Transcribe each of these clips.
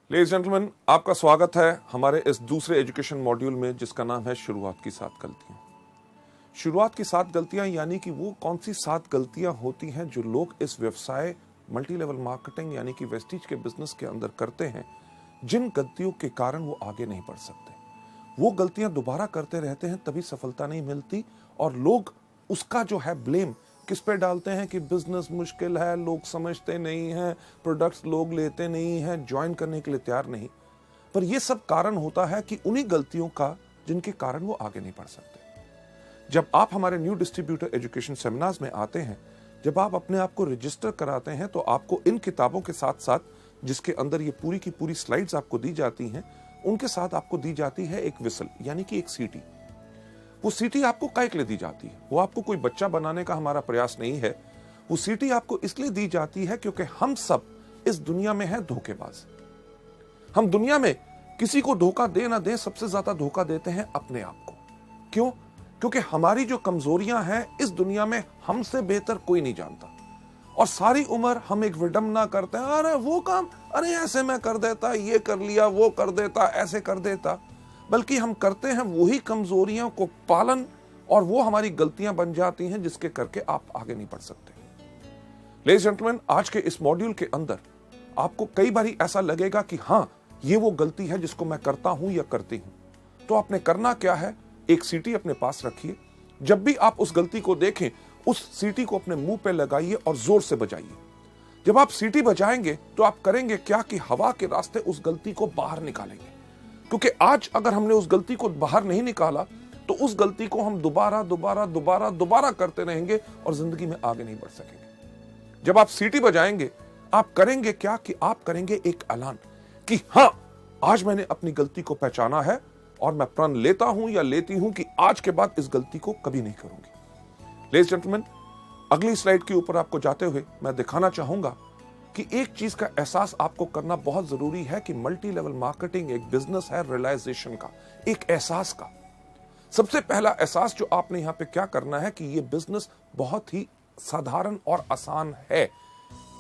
Ladies gentleman, आपका स्वागत है हमारे इस दूसरे एजुकेशन मॉड्यूल में जिसका नाम है शुरुआत की 7 गलतियां। शुरुआत की 7 गलतियां यानी कि वो कौन सी 7 गलतियां होती हैं जो लोग इस व्यवसाय मल्टी लेवल मार्केटिंग यानी कि वेस्टीज के बिजनेस के अंदर करते हैं, जिन गलतियों के कारण वो आगे नहीं बढ़ सकते। वो गलतियां दोबारा करते रहते हैं, तभी सफलता नहीं मिलती और लोग उसका जो है ब्लेम किस पे डालते हैं कि बिजनेस मुश्किल है, लोग समझते नहीं हैं, प्रोडक्ट्स लोग लेते नहीं हैं, ज्वाइन करने के लिए तैयार नहीं। पर यह सब कारण होता है कि उन्हीं गलतियों का जिनके कारण वो आगे नहीं बढ़ सकते। जब आप हमारे न्यू डिस्ट्रीब्यूटर एजुकेशन सेमिनार्स में आते हैं, जब आप अपने आप को रजिस्टर कराते हैं, तो आपको इन किताबों के साथ साथ जिसके अंदर ये पूरी की पूरी स्लाइड्स आपको दी जाती हैं, उनके साथ आपको दी जाती है एक विसल यानी कि एक सीटी। वो सीटी आपको काहे के लिए दी जाती है? वो आपको कोई बच्चा बनाने का हमारा प्रयास नहीं है। वो सीटी आपको इसलिए दी जाती है क्योंकि हम सब इस दुनिया में हैं धोखेबाज। हम दुनिया में किसी को धोखा दे ना दे, सबसे ज्यादा धोखा देते हैं अपने आप को। क्यों? क्योंकि हमारी जो कमजोरियां हैं इस दुनिया में हमसे बेहतर कोई नहीं जानता और सारी उम्र हम एक विडंबना करते हैं, अरे वो काम, अरे ऐसे मैं कर देता, ये कर लिया, वो कर देता, ऐसे कर देता। बल्कि हम करते हैं वही कमजोरियों को पालन और वो हमारी गलतियां बन जाती हैं जिसके करके आप आगे नहीं बढ़ सकते। लेडीज जेंटलमैन, आज के इस मॉड्यूल के अंदर आपको कई बार ऐसा लगेगा कि हां, ये वो गलती है जिसको मैं करता हूं या करती हूं। तो आपने करना क्या है? एक सीटी अपने पास रखिए। जब भी आप उस गलती को देखें, उस सीटी को अपने मुंह पे लगाइए और जोर से बजाइए। जब आप सीटी बजाएंगे तो आप करेंगे क्या कि हवा के रास्ते उस गलती को बाहर निकालेंगे। क्योंकि आज अगर हमने उस गलती को बाहर नहीं निकाला तो उस गलती को हम दोबारा करते रहेंगे और जिंदगी में आगे नहीं बढ़ सकेंगे। जब आप सीटी बजाएंगे, आप करेंगे क्या कि आप करेंगे एक ऐलान कि हां, आज मैंने अपनी गलती को पहचाना है और मैं प्रण लेता हूं या लेती हूं कि आज के बाद इस गलती को कभी नहीं करूंगी। लेडीज जेंटलमैन, अगली स्लाइड के ऊपर आपको जाते हुए मैं दिखाना चाहूंगा कि एक चीज का एहसास आपको करना बहुत जरूरी है कि मल्टी लेवल मार्केटिंग एक बिजनेस है रियलाइजेशन का, एक एहसास का। सबसे पहला एहसास जो आपने यहां पे क्या करना है कि ये बिजनेस बहुत ही साधारण और आसान है।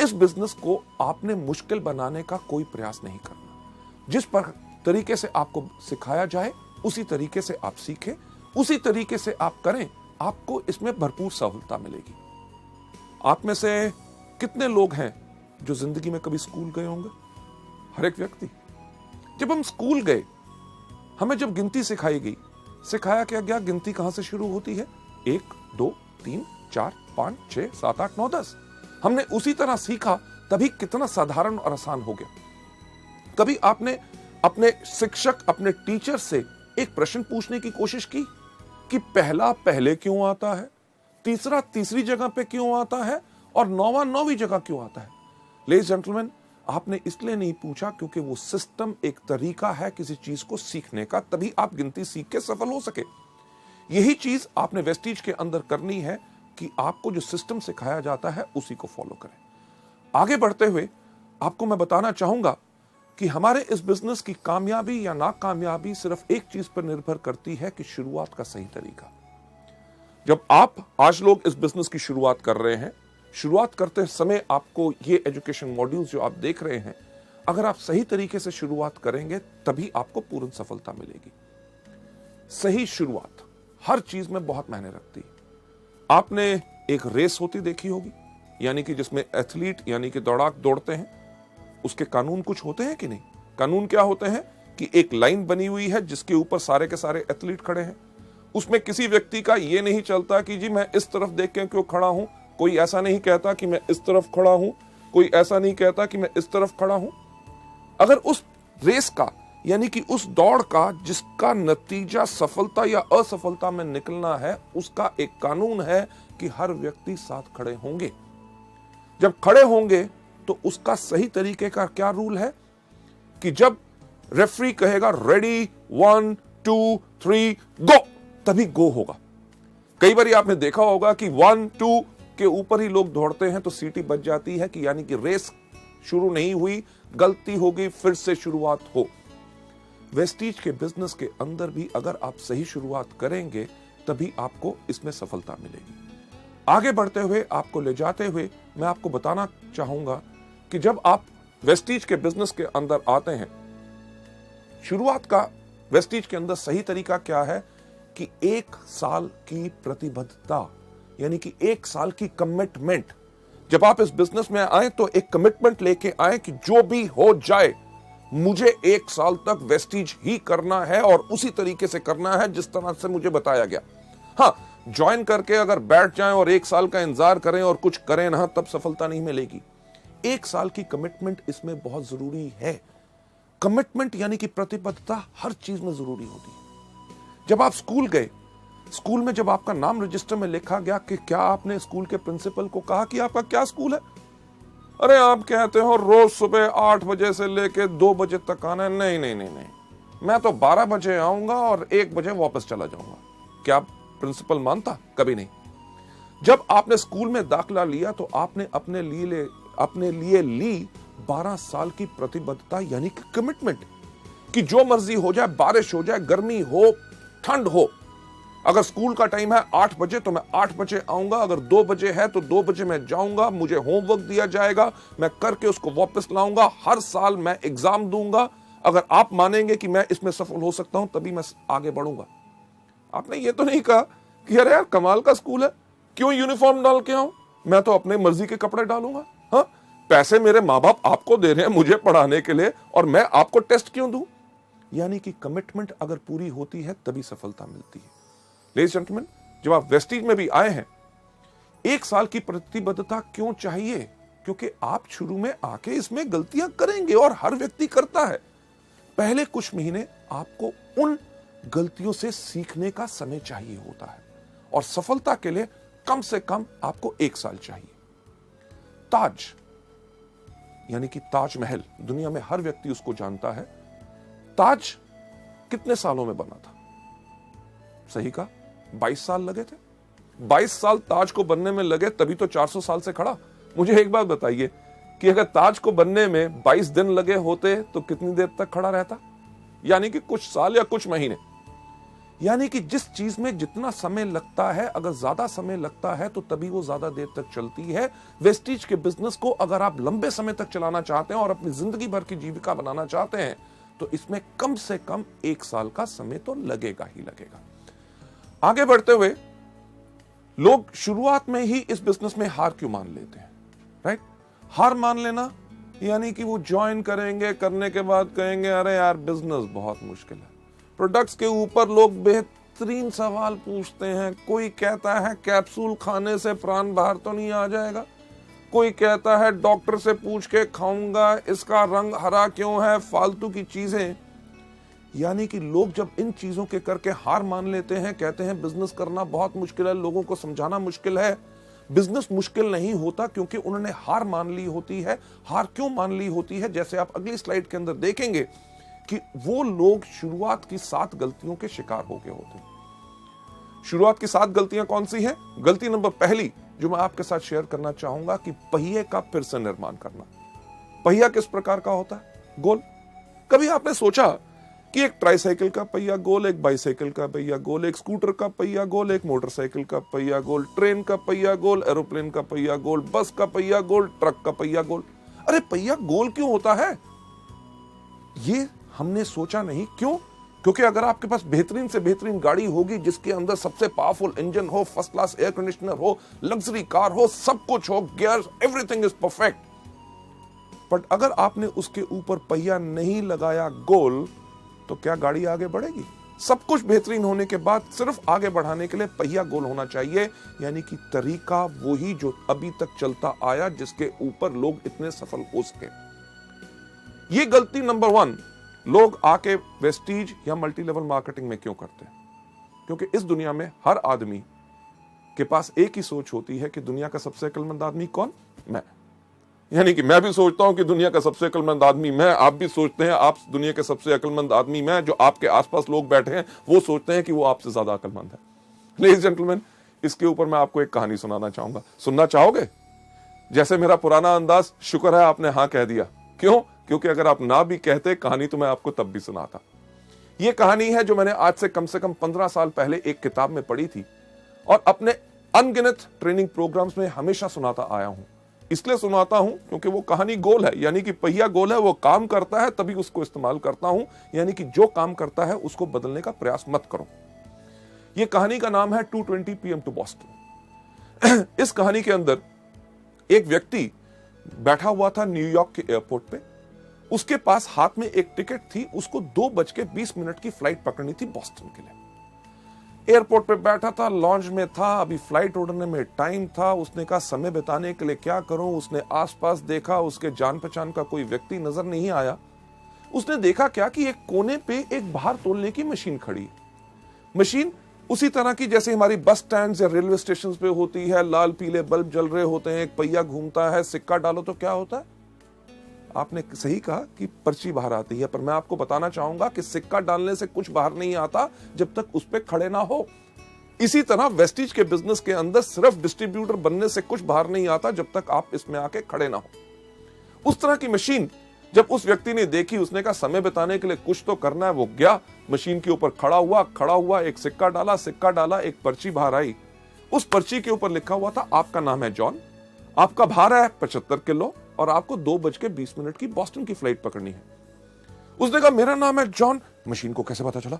इस बिजनेस को आपने मुश्किल बनाने का कोई प्रयास नहीं करना। जिस पर तरीके से आपको सिखाया जाए उसी तरीके से आप सीखें, उसी तरीके से आप करें, आपको इसमें भरपूर सहूलता मिलेगी। आप में से कितने लोग हैं जो जिंदगी में कभी स्कूल गए होंगे? हर एक व्यक्ति। जब हम स्कूल गए, हमें जब गिनती सिखाई गई, सिखाया क्या गया गिनती कहां से शुरू होती है? 1 2 3 4 5 6 7 8 9 10। हमने उसी तरह सीखा, तभी कितना साधारण और आसान हो गया। कभी आपने अपने शिक्षक, अपने टीचर से एक प्रश्न पूछने की कोशिश की कि पहला पहले क्यों आता है, तीसरा तीसरी जगह पे क्यों आता है और नौवां नौवीं जगह क्यों आता है? लेडीज जेंटलमैन, आपने इसलिए नहीं पूछा क्योंकि वो सिस्टम एक तरीका है किसी चीज को सीखने का, तभी आप गिनती सीख के सफल हो सके। यही चीज आपने वेस्टीज के अंदर करनी है कि आपको जो सिस्टम सिखाया जाता है उसी को फॉलो करें। आगे बढ़ते हुए आपको मैं बताना चाहूंगा कि हमारे इस बिजनेस की कामयाबी या नाकामयाबी सिर्फ एक चीज पर निर्भर करती है कि शुरुआत का सही तरीका। जब आप आज लोग इस बिजनेस की शुरुआत कर रहे हैं, शुरुआत करते समय आपको ये एजुकेशन मॉड्यूल्स जो आप देख रहे हैं, अगर आप सही तरीके से शुरुआत करेंगे तभी आपको पूर्ण सफलता मिलेगी। सही शुरुआत हर चीज में बहुत मायने रखती है। आपने एक रेस होती देखी होगी, यानी कि जिसमें एथलीट यानी कि दौड़ाक दौड़ते हैं, उसके कानून कुछ होते हैं कि नहीं? कानून क्या होते हैं कि एक लाइन बनी हुई है जिसके ऊपर सारे के सारे एथलीट खड़े हैं। उसमें किसी व्यक्ति का यह नहीं चलता कि जी मैं इस तरफ देख के क्यों खड़ा हूं, कोई ऐसा नहीं कहता कि मैं इस तरफ खड़ा हूं, कोई ऐसा नहीं कहता कि मैं इस तरफ खड़ा हूं। अगर उस रेस का यानी कि उस दौड़ का जिसका नतीजा सफलता या असफलता में निकलना है, उसका एक कानून है कि हर व्यक्ति साथ खड़े होंगे। जब खड़े होंगे तो उसका सही तरीके का क्या रूल है कि जब रेफरी कहेगा रेडी 1 2 3 गो, तभी गो होगा। कई बार आपने देखा होगा कि 1 2 के ऊपर ही लोग दौड़ते हैं तो सीटी बज जाती है कि यानी कि रेस शुरू नहीं हुई, गलती होगी, फिर से शुरुआत हो। वेस्टीज के बिजनेस के अंदर भी अगर आप सही शुरुआत करेंगे तभी आपको इसमें सफलता मिलेगी। आगे बढ़ते हुए आपको ले जाते हुए मैं आपको बताना चाहूंगा कि जब आप वेस्टीज के बिजनेस के अंदर आते हैं, शुरुआत का वेस्टीज के अंदर सही तरीका क्या है कि 1 साल की प्रतिबद्धता, यानी कि 1 साल की कमिटमेंट। जब आप इस बिजनेस में आए तो एक कमिटमेंट लेके आए कि जो भी हो जाए मुझे 1 साल तक वेस्टीज ही करना है और उसी तरीके से करना है जिस तरह से मुझे बताया गया। हाँ, ज्वाइन करके अगर बैठ जाएं और 1 साल का इंतजार करें और कुछ करें ना, तब सफलता नहीं मिलेगी। 1 साल की कमिटमेंट इसमें बहुत जरूरी है। कमिटमेंट यानी कि प्रतिबद्धता हर चीज में जरूरी होती है। जब आप स्कूल गए, स्कूल में जब आपका नाम रजिस्टर में लिखा गया कि क्या आपने स्कूल के प्रिंसिपल को कहा कि आपका क्या स्कूल है? अरे आप कहते हो रोज सुबह 8 बजे से लेके 2 बजे तक आना है। नहीं नहीं नहीं नहीं, मैं तो 12 बजे आऊंगा और 1 बजे वापस चला जाऊंगा। क्या प्रिंसिपल मानता? कभी नहीं। जब आपने स्कूल में दाखिला लिया तो आपने अपने लिए ली 12 साल की प्रतिबद्धता, यानी कि कमिटमेंट, कि जो मर्जी हो जाए, बारिश हो जाए, गर्मी हो, ठंड हो, अगर स्कूल का टाइम है 8 बजे तो मैं 8 बजे आऊंगा, अगर 2 बजे है तो 2 बजे मैं जाऊंगा, मुझे होमवर्क दिया जाएगा, मैं करके उसको वापस लाऊंगा, हर साल मैं एग्जाम दूंगा। अगर आप मानेंगे कि मैं इसमें सफल हो सकता हूं तभी मैं आगे बढ़ूंगा। आपने ये तो नहीं कहा कि अरे यार कमाल का स्कूल है, क्यों यूनिफॉर्म डाल के आऊं, मैं तो अपने मर्जी के कपड़े डालूंगा। हाँ, पैसे मेरे माँ बाप आपको दे रहे हैं मुझे पढ़ाने के लिए और मैं आपको टेस्ट क्यों दूं? यानी कि कमिटमेंट अगर पूरी होती है तभी सफलता मिलती है। लेडीज एंड जेंटलमैन, जब आप वेस्टीज में भी आए हैं, 1 साल की प्रतिबद्धता क्यों चाहिए? क्योंकि आप शुरू में आके इसमें गलतियां करेंगे और हर व्यक्ति करता है। पहले कुछ महीने आपको उन गलतियों से सीखने का समय चाहिए होता है और सफलता के लिए कम से कम आपको 1 साल चाहिए। ताज, यानी कि ताजमहल, दुनिया में हर व्यक्ति उसको जानता है। ताज कितने सालों में बना था? सही कहा, 22 साल लगे थे। 22 साल ताज को बनने में लगे, तभी तो 400 साल से खड़ा। मुझे एक बात बताइए कि अगर ताज को बनने में 22 दिन लगे होते तो कितनी देर तक खड़ा रहता? यानी कि कुछ साल या कुछ महीने। यानी कि जिस चीज में जितना समय लगता है, अगर ज्यादा समय लगता है तो तभी वो ज्यादा देर तक चलती है। वेस्टीज के बिजनेस को अगर आप लंबे समय तक चलाना चाहते हैं और अपनी जिंदगी भर की जीविका बनाना चाहते हैं तो इसमें कम से कम 1 साल का समय तो लगेगा ही लगेगा। आगे बढ़ते हुए लोग शुरुआत में ही इस बिजनेस में हार क्यों मान लेते हैं? राइट, हार मान लेना यानी कि वो ज्वाइन करेंगे, करने के बाद कहेंगे अरे यार बिजनेस बहुत मुश्किल है। प्रोडक्ट्स के ऊपर लोग बेहतरीन सवाल पूछते हैं। कोई कहता है कैप्सूल खाने से प्राण बाहर तो नहीं आ जाएगा, कोई कहता है डॉक्टर से पूछ के खाऊंगा, इसका रंग हरा क्यों है, फालतू की चीजें। यानी कि लोग जब इन चीजों के करके हार मान लेते हैं, कहते हैं बिजनेस करना बहुत मुश्किल है, लोगों को समझाना मुश्किल है। बिजनेस मुश्किल नहीं होता क्योंकि उन्होंने हार मान ली होती है। हार क्यों मान ली होती है? जैसे आप अगली स्लाइड के अंदर देखेंगे कि वो लोग शुरुआत की 7 गलतियों के शिकार हो गए होते हैं। शुरुआत की 7 गलतियां कौन सी हैं? गलती नंबर पहली जो मैं आपके साथ शेयर करना चाहूंगा कि पहिए का फिर से निर्माण करना। पहिया किस प्रकार का होता है? गोल। कभी आपने सोचा कि एक ट्राइसाइकिल का पहिया गोल, एक बाइसाइकिल का पहिया गोल, एक स्कूटर का पहिया गोल, एक मोटरसाइकिल का पहिया गोल, ट्रेन का पहिया गोल, एरोप्लेन का पहिया गोल, बस का पहिया गोल, ट्रक का पहिया गोल। अरे पहिया गोल क्यों होता है? ये हमने सोचा नहीं। क्यों? क्योंकि अगर आपके पास बेहतरीन से बेहतरीन गाड़ी होगी जिसके अंदर सबसे पावरफुल इंजन हो, फर्स्ट क्लास एयर कंडीशनर हो, लग्जरी कार हो, सब कुछ हो, gear, everything is perfect, but अगर आपने उसके ऊपर पहिया नहीं लगाया गोल तो क्या गाड़ी आगे बढ़ेगी? सब कुछ बेहतरीन होने के बाद सिर्फ आगे बढ़ाने के लिए पहिया गोल होना चाहिए। यानी कि तरीका वही जो अभी तक चलता आया, जिसके ऊपर लोग इतने सफल हो सके। ये गलती नंबर 1 लोग आके वेस्टीज या मल्टी लेवल मार्केटिंग में क्यों करते हैं? क्योंकि इस दुनिया में हर आदमी के पास एक ही सोच होती है कि दुनिया का सबसे अक्लमंद आदमी कौन? मैं। यानी कि मैं भी सोचता हूं कि दुनिया का सबसे अक्लमंद आदमी मैं, आप भी सोचते हैं आप दुनिया के सबसे अक्लमंद आदमी मैं। जो आपके आसपास लोग बैठे हैं वो सोचते हैं कि वो आपसे ज्यादा अक्लमंद है। लेडीज जेंटलमैन, इसके ऊपर मैं आपको एक कहानी सुनाना चाहूंगा। सुनना चाहोगे? जैसे मेरा पुराना अंदाज, शुक्र है आपने हाँ कह दिया। क्यों? क्योंकि अगर आप ना भी कहते कहानी तो मैं आपको तब भी सुनाता। यह कहानी है जो मैंने आज से कम 15 साल पहले एक किताब में पढ़ी थी और अपने अनगिनत ट्रेनिंग प्रोग्राम्स में हमेशा सुनाता आया हूं। इसलिए सुनाता हूं क्योंकि वो कहानी गोल है, यानी कि पहिया गोल है, वो काम करता है तभी उसको इस्तेमाल करता हूं, यानी कि जो काम करता है उसको बदलने का प्रयास मत करो। ये कहानी का नाम है 2:20 PM टू बॉस्टन। इस कहानी के अंदर एक व्यक्ति बैठा हुआ था न्यूयॉर्क के एयरपोर्ट पे, उसके पास हाथ में एक टिकट थी, उसको 2:20 की फ्लाइट पकड़नी थी बॉस्टन के लिए। एयरपोर्ट पे बैठा था, लॉन्च में था, अभी फ्लाइट उड़ने में टाइम था। उसने कहा समय बिताने के लिए क्या करूं। उसने आसपास देखा, उसके जान पहचान का कोई व्यक्ति नजर नहीं आया। उसने देखा क्या कि एक कोने पे एक बाहर तोलने की मशीन खड़ी है। मशीन उसी तरह की जैसे हमारी बस स्टैंड या रेलवे स्टेशन पे होती है, लाल पीले बल्ब जल रहे होते हैं, एक पहिया घूमता है, सिक्का डालो तो क्या होता है। आपने सही कहा कि पर्ची बाहर आती है, पर मैं आपको बताना चाहूंगा कि सिक्का डालने से कुछ बाहर नहीं आता जब तक उस पे खड़े ना हो। इसी तरह वेस्टीज के बिजनेस के अंदर सिर्फ डिस्ट्रीब्यूटर बनने से कुछ बाहर नहीं आता जब तक आप इसमें आके खड़े ना हो। उस तरह की मशीन जब उस व्यक्ति ने देखी, उसने कहा समय बिताने के लिए कुछ तो करना है। वो गया मशीन के ऊपर, खड़ा हुआ एक सिक्का डाला, एक पर्ची बाहर आई। उस पर्ची के ऊपर लिखा हुआ था आपका नाम है जॉन, आपका भार है 75 किलो और आपको 2:20 की बॉस्टन की फ्लाइट पकड़नी है। उसने कहा मेरा नाम है जॉन। मशीन को कैसे पता चला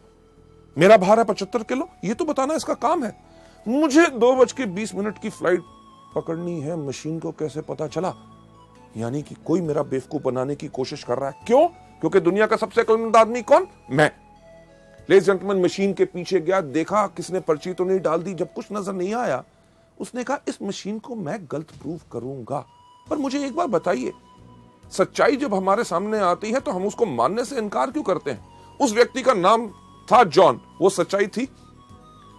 मेरा भार है 75 किलो? ये तो बताना इसका काम है। मुझे 2:20 की फ्लाइट पकड़नी है, मशीन को कैसे पता चला? यानी कि कोई मेरा बेवकूफ बनाने की कोशिश कर रहा है। क्यों? क्योंकि दुनिया का सबसे अक्लमंद आदमी कौन? मैं। लेडीज जेंटलमैन, मशीन के पीछे गया, देखा किसने पर्ची तो नहीं डाल दी। जब कुछ नजर नहीं आया, उसने कहा इस मशीन को मैं गलत प्रूव करूंगा। पर मुझे एक बार बताइए, सच्चाई जब हमारे सामने आती है तो हम उसको मानने से इनकार क्यों करते हैं? उस व्यक्ति का नाम था जॉन, वो सच्चाई थी।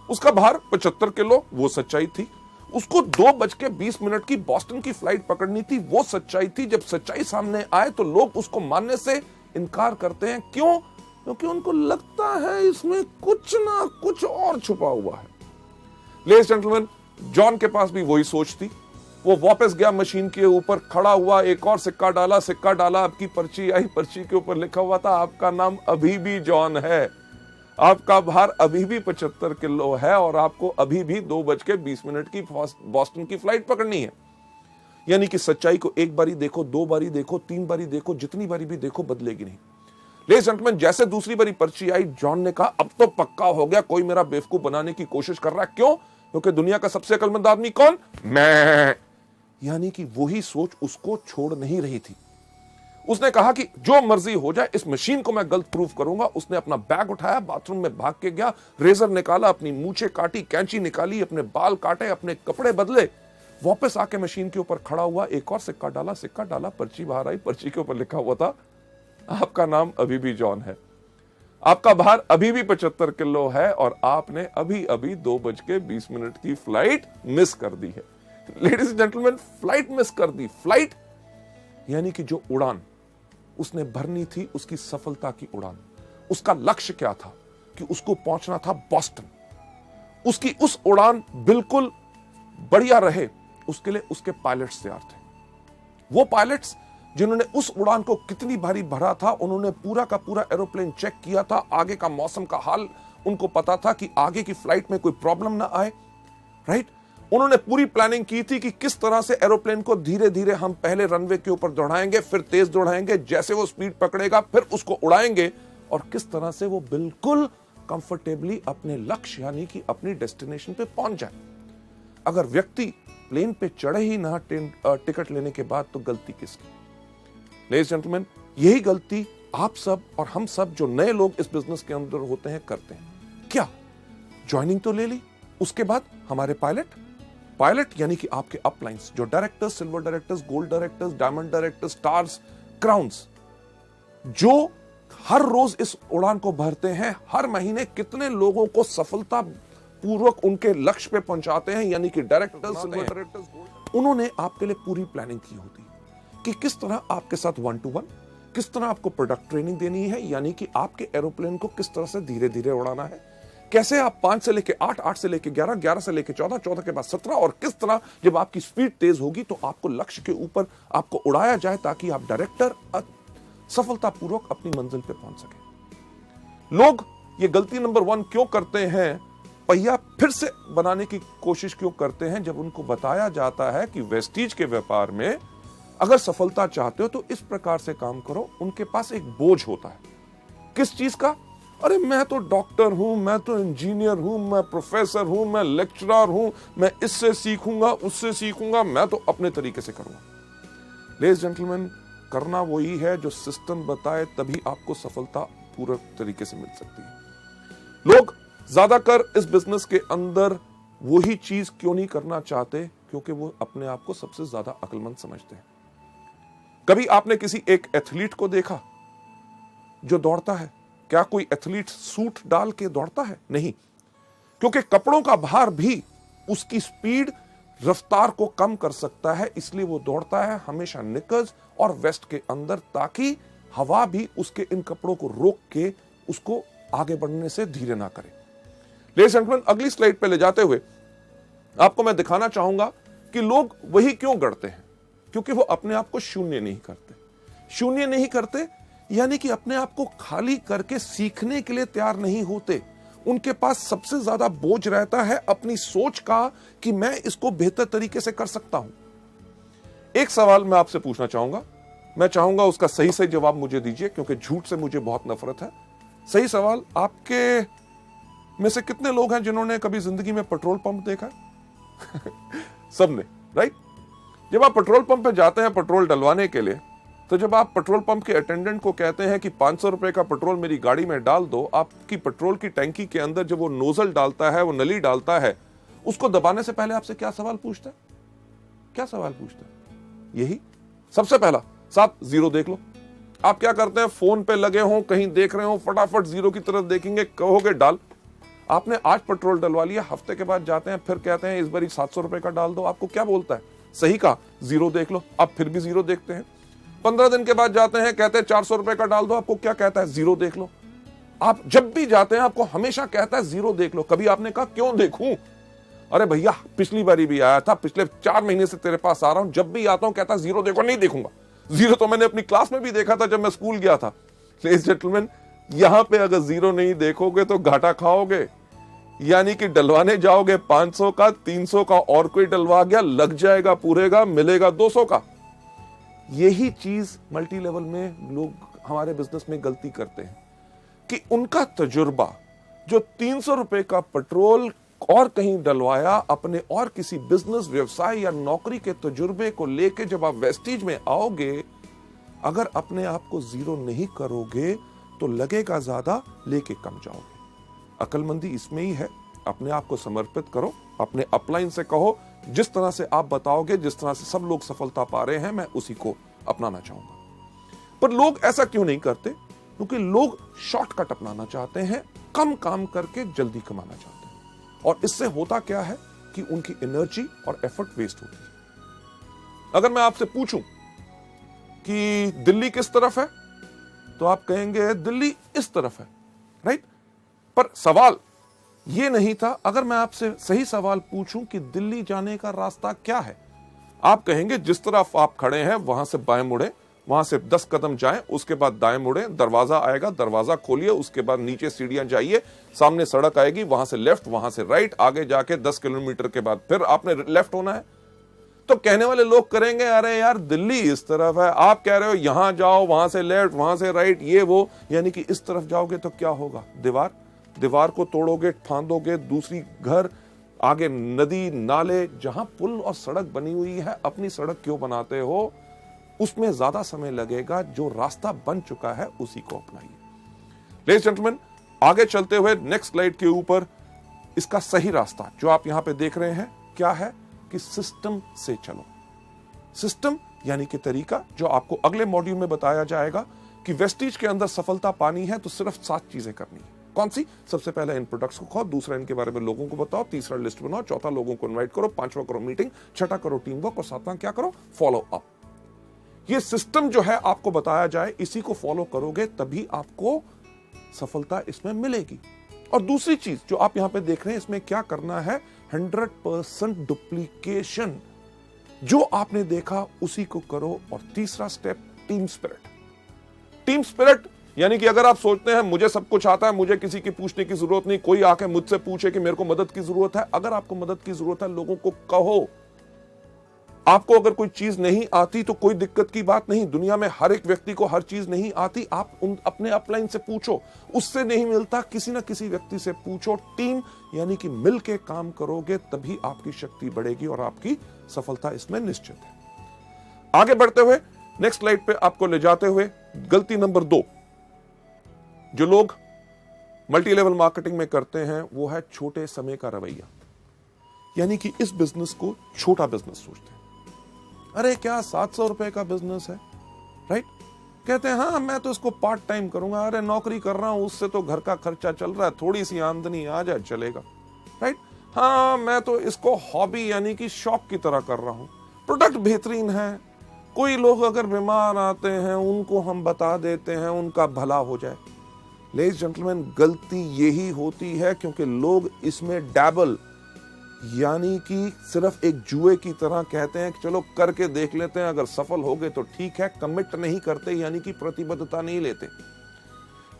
उसका भार 75 किलो, वो सच्चाई थी। उसको 2:20 की बॉस्टन की फ्लाइट पकड़नी थी, वो सच्चाई थी। जब सच्चाई सामने आए तो लोग उसको मानने से इनकार करते हैं। क्यों? क्योंकि उनको लगता है इसमें कुछ ना कुछ और छुपा हुआ है। लेडीज जेंटलमैन, जॉन के पास भी वही सोच थी। वो वापस गया मशीन के ऊपर, खड़ा हुआ, एक और सिक्का डाला, आपकी पर्ची आई। पर्ची के ऊपर लिखा हुआ था आपका नाम अभी भी जॉन है, आपका भार अभी भी 75 किलो है और आपको अभी भी 2:20 की बॉस्टन की फ्लाइट पकड़नी है। यानी कि सच्चाई को एक बारी देखो, 2 बारी देखो, 3 बारी देखो, जितनी बारी भी देखो बदलेगी नहीं। लेडीज जेंटलमैन, जैसे दूसरी बारी पर्ची आई, जॉन ने कहा अब तो पक्का हो गया, कोई मेरा बेवकूफ बनाने की कोशिश कर रहा है। क्यों? क्योंकि दुनिया का सबसे अक्लमंद आदमी कौन? मैं। यानी कि वही सोच उसको छोड़ नहीं रही थी। उसने कहा कि जो मर्जी हो जाए, इस मशीन को मैं गलत प्रूफ करूंगा। उसने अपना बैग उठाया, बाथरूम में भाग के गया, रेजर निकाला, अपनी मूछें काटी, कैंची निकाली, अपने बाल काटे, अपने कपड़े बदले, वापस आके मशीन के ऊपर खड़ा हुआ, एक और सिक्का डाला, पर्ची बाहर आई। पर्ची के ऊपर लिखा हुआ था आपका नाम अभी भी जॉन है, आपका भार अभी भी 75 किलो है और आपने अभी अभी 2:20 की फ्लाइट मिस कर दी है। Ladies and gentleman, flight miss कर दी। फ्लाइट यानी कि जो उड़ान उसने भरनी थी, उसकी सफलता की उड़ान, उसका लक्ष्य क्या था कि उसको पहुंचना था बॉस्टन। उसकी उस उड़ान बिल्कुल बढ़िया रहे, उसके लिए उसके पायलट्स तैयार थे। वो पायलट्स जिन्होंने उस उड़ान को कितनी भारी भरा था, उन्होंने पूरा का पूरा एरोप्लेन चेक किया था, आगे का मौसम का हाल उनको पता था कि आगे की फ्लाइट में कोई प्रॉब्लम ना आए, राइट। उन्होंने पूरी प्लानिंग की थी कि किस तरह से एरोप्लेन को धीरे धीरे हम पहले रनवे के ऊपर दौड़ाएंगे, फिर तेज दौड़ाएंगे, जैसे वो स्पीड पकड़ेगा फिर उसको उड़ाएंगे और किस तरह से वो बिल्कुल कंफर्टेबली अपने लक्ष्य यानी कि अपनी डेस्टिनेशन पे पहुंच जाए। अगर व्यक्ति प्लेन पे चढ़े ही ना टिकट लेने के बाद, तो गलती किसकी? लेडीज जेंटलमैन, यही गलती आप सब और हम सब जो नए लोग इस बिजनेस के अंदर होते हैं करते हैं। क्या? ज्वाइनिंग तो ले ली, उसके बाद हमारे पायलट यानी कि आपके अपलाइंस, जो directors, silver directors, gold directors, diamond directors, stars, crowns, जो हर रोज इस उड़ान को भरते हैं, हर महीने कितने लोगों को सफलता पूर्वक उनके लक्ष्य पे पहुंचाते हैं, यानी कि डायरेक्टर्स, सिल्वर डायरेक्टर्स, उन्होंने आपके लिए पूरी प्लानिंग की होती है कि किस तरह आपके साथ 1-to-1, किस तरह आपको प्रोडक्ट ट्रेनिंग देनी है, यानी कि आपके एरोप्लेन को किस तरह से धीरे धीरे उड़ाना है, कैसे आप 5 से लेके 8, 8 से लेके 11, 11 से लेके 14, 14 के बाद 17 और किस तरह जब आपकी स्पीड तेज होगी तो आपको लक्ष्य के ऊपर आपको उड़ाया जाए ताकि आप डायरेक्टर सफलतापूर्वक अपनी मंजिल पे पहुंच सके। लोग ये गलती नंबर 1 क्यों करते हैं पहिया फिर से बनाने की कोशिश क्यों करते हैं जब उनको बताया जाता है कि वेस्टीज के व्यापार में अगर सफलता चाहते हो तो इस प्रकार से काम करो। उनके पास एक बोझ होता है, किस चीज का? अरे मैं तो डॉक्टर हूं, मैं तो इंजीनियर हूं, मैं प्रोफेसर हूं, मैं लेक्चरर हूं, मैं इससे सीखूंगा, उससे सीखूंगा, मैं तो अपने तरीके से करूंगा। लेडीज जेंटलमैन, करना वही है जो सिस्टम बताए, तभी आपको सफलता पूरे तरीके से मिल सकती है। लोग ज्यादातर इस बिजनेस के अंदर वही चीज क्यों नहीं करना चाहते? क्योंकि वो अपने आप को सबसे ज्यादा अक्लमंद समझते हैं। कभी आपने किसी एक एथलीट को देखा जो दौड़ता है? क्या कोई एथलीट सूट डाल के दौड़ता है? नहीं, क्योंकि कपड़ों का भार भी उसकी स्पीड, रफ्तार को कम कर सकता है, इसलिए वो दौड़ता है हमेशा निकर्स और वेस्ट के अंदर, ताकि हवा भी उसके इन कपड़ों को रोक के उसको आगे बढ़ने से धीरे ना करे। लेडीज एंड जेंटलमैन, अगली स्लाइड पे ले जाते हुए आपको मैं दिखाना चाहूंगा कि लोग वही क्यों गढ़ते हैं, क्योंकि वो अपने आप को शून्य नहीं करते। शून्य नहीं करते यानी कि अपने आप को खाली करके सीखने के लिए तैयार नहीं होते। उनके पास सबसे ज्यादा बोझ रहता है अपनी सोच का कि मैं इसको बेहतर तरीके से कर सकता हूं। एक सवाल मैं आपसे पूछना चाहूंगा, मैं चाहूंगा उसका सही सही जवाब मुझे दीजिए, क्योंकि झूठ से मुझे बहुत नफरत है। सही सवाल, आपके में से कितने लोग हैं जिन्होंने कभी जिंदगी में पेट्रोल पंप देखा है? सबने, राइट? जब आप पेट्रोल पंप पे जाते हैं पेट्रोल डलवाने के लिए, तो जब आप पेट्रोल पंप के अटेंडेंट को कहते हैं कि 500 रुपए का पेट्रोल मेरी गाड़ी में डाल दो, आपकी पेट्रोल की टैंकी के अंदर जब वो नोजल डालता है, वो नली डालता है, उसको दबाने से पहले आपसे क्या सवाल पूछता है? क्या सवाल पूछता है? यही सबसे पहला, साहब जीरो देख लो। आप क्या करते हैं? फोन पे लगे हो, कहीं देख रहे हो, फटाफट जीरो की तरफ देखेंगे, कहोगे डाल। आपने आज पेट्रोल डलवा लिया, हफ्ते के बाद जाते हैं, फिर कहते हैं इस बार 700 रुपए का डाल दो। आपको क्या बोलता है? सही कहा, जीरो देख लो। आप फिर भी जीरो देखते हैं। 15 दिन के बाद जाते हैं, कहते हैं 400 रुपए का डाल दो। आपको क्या कहता है? जीरो देख लो। आप जब भी जाते हैं आपको हमेशा कहता है जीरो देख लो। कभी आपने कहा क्यों देखूं? अरे भैया पिछली बारी भी आया था, पिछले 4 महीने से तेरे पास आ रहा हूं, जब भी आता हूं कहता है जीरो देखो। नहीं देखूंगा। जीरो तो मैंने अपनी क्लास में भी देखा था जब मैं स्कूल गया था। लेडीज जेंटलमैन, यहां पे अगर जीरो नहीं देखोगे तो घाटा खाओगे, यानी कि डलवाने जाओगे 500 का, 300 का और कोई डलवा गया, लग जाएगा पूरे का, मिलेगा 200 का। यही चीज मल्टी लेवल में लोग हमारे बिजनेस में गलती करते हैं कि उनका तजुर्बा जो 300 रुपए का पेट्रोल और कहीं डलवाया, अपने और किसी बिजनेस, व्यवसाय या नौकरी के तजुर्बे को लेके जब आप वेस्टीज में आओगे, अगर अपने आप को जीरो नहीं करोगे तो लगेगा ज्यादा, लेके कम जाओगे। अक्लमंदी इसमें ही है। अपने आप को समर्पित करो, अपने अपलाइन से कहो जिस तरह से आप बताओगे, जिस तरह से सब लोग सफलता पा रहे हैं, मैं उसी को अपनाना चाहूंगा। पर लोग ऐसा क्यों नहीं करते? क्योंकि लोग शॉर्टकट अपनाना चाहते हैं, कम काम करके जल्दी कमाना चाहते हैं। और इससे होता क्या है कि उनकी एनर्जी और एफर्ट वेस्ट होती है। अगर मैं आपसे पूछूं कि दिल्ली किस तरफ है, तो आप कहेंगे दिल्ली इस तरफ है, राइट? पर सवाल यह नहीं था। अगर मैं आपसे सही सवाल पूछूं कि दिल्ली जाने का रास्ता क्या है, आप कहेंगे जिस तरफ आप खड़े हैं वहां से बाएं मुड़े, वहां से 10 कदम जाएं, उसके बाद दाएं मुड़े, दरवाजा आएगा, दरवाजा खोलिए, उसके बाद नीचे सीढ़ियां जाइए, सामने सड़क आएगी, वहां से लेफ्ट, वहां से राइट, आगे जाके 10 किलोमीटर के बाद फिर आपने लेफ्ट होना है। तो कहने वाले लोग करेंगे अरे यार दिल्ली इस तरफ है, आप कह रहे हो यहां जाओ, वहां से लेफ्ट, वहां से राइट, ये वो, यानी कि इस तरफ जाओगे तो क्या होगा? दीवार को तोड़ोगे, फांदोगे, दूसरी घर, आगे नदी, नाले, जहां पुल और सड़क बनी हुई है, अपनी सड़क क्यों बनाते हो? उसमें ज्यादा समय लगेगा। जो रास्ता बन चुका है उसी को अपनाइए। लेडीज जेंटलमैन, आगे चलते हुए नेक्स्ट स्लाइड के ऊपर इसका सही रास्ता जो आप यहां पे देख रहे हैं क्या है कि सिस्टम से चलो। सिस्टम यानी कि तरीका, जो आपको अगले मॉड्यूल में बताया जाएगा कि वेस्टीज के अंदर सफलता पानी है तो सिर्फ 7 चीजें करनी है। कौन सी? सबसे पहले इन प्रोडक्ट्स को खाओ, दूसरा इनके बारे में लोगों को बताओ, तीसरा लिस्ट बनाओ, चौथा लोगों को इनवाइट करो, 5वां करो मीटिंग, 6वां करो टीम वर्क और 7वां क्या करो? Follow up. ये सिस्टम जो है आपको बताया जाए, इसी को फॉलो करोगे तभी आपको सफलता इसमें मिलेगी। और दूसरी चीज जो आप यहां पे देख रहे हैं, इसमें क्या करना है? 100% डुप्लीकेशन। जो आपने देखा उसी को करो। और तीसरा step team spirit. Team spirit यानी कि अगर आप सोचते हैं मुझे सब कुछ आता है, मुझे किसी की पूछने की जरूरत नहीं, कोई आके मुझसे पूछे कि मेरे को मदद की जरूरत है, अगर आपको मदद की जरूरत है लोगों को कहो। आपको अगर कोई चीज नहीं आती तो कोई दिक्कत की बात नहीं, दुनिया में हर एक व्यक्ति को हर चीज नहीं आती। आप अपने अपलाइन से पूछो, उससे नहीं मिलता किसी ना किसी व्यक्ति से पूछो। टीम यानी कि मिलके काम करोगे तभी आपकी शक्ति बढ़ेगी और आपकी सफलता इसमें निश्चित है। आगे बढ़ते हुए नेक्स्ट स्लाइड पे आपको ले जाते हुए गलती नंबर 2 जो लोग मल्टी लेवल मार्केटिंग में करते हैं वो है छोटे समय का रवैया। यानी कि इस बिजनेस को छोटा बिजनेस सोचते हैं। अरे क्या 700 रुपए का बिजनेस है, राइट? कहते हैं हाँ मैं तो इसको पार्ट टाइम करूंगा, अरे नौकरी कर रहा हूं उससे तो घर का खर्चा चल रहा है, थोड़ी सी आमदनी आ जाए चलेगा, राइट? हाँ मैं तो इसको हॉबी यानी कि शौक की तरह कर रहा हूं, प्रोडक्ट बेहतरीन है, कोई लोग अगर बीमार आते हैं उनको हम बता देते हैं उनका भला हो जाए। लेडीज जेंटलमैन, गलती यही होती है क्योंकि लोग इसमें डैबल यानी कि सिर्फ एक जुए की तरह कहते हैं कि चलो करके देख लेते हैं, अगर सफल हो गए तो ठीक है, कमिट नहीं करते यानी कि प्रतिबद्धता नहीं लेते।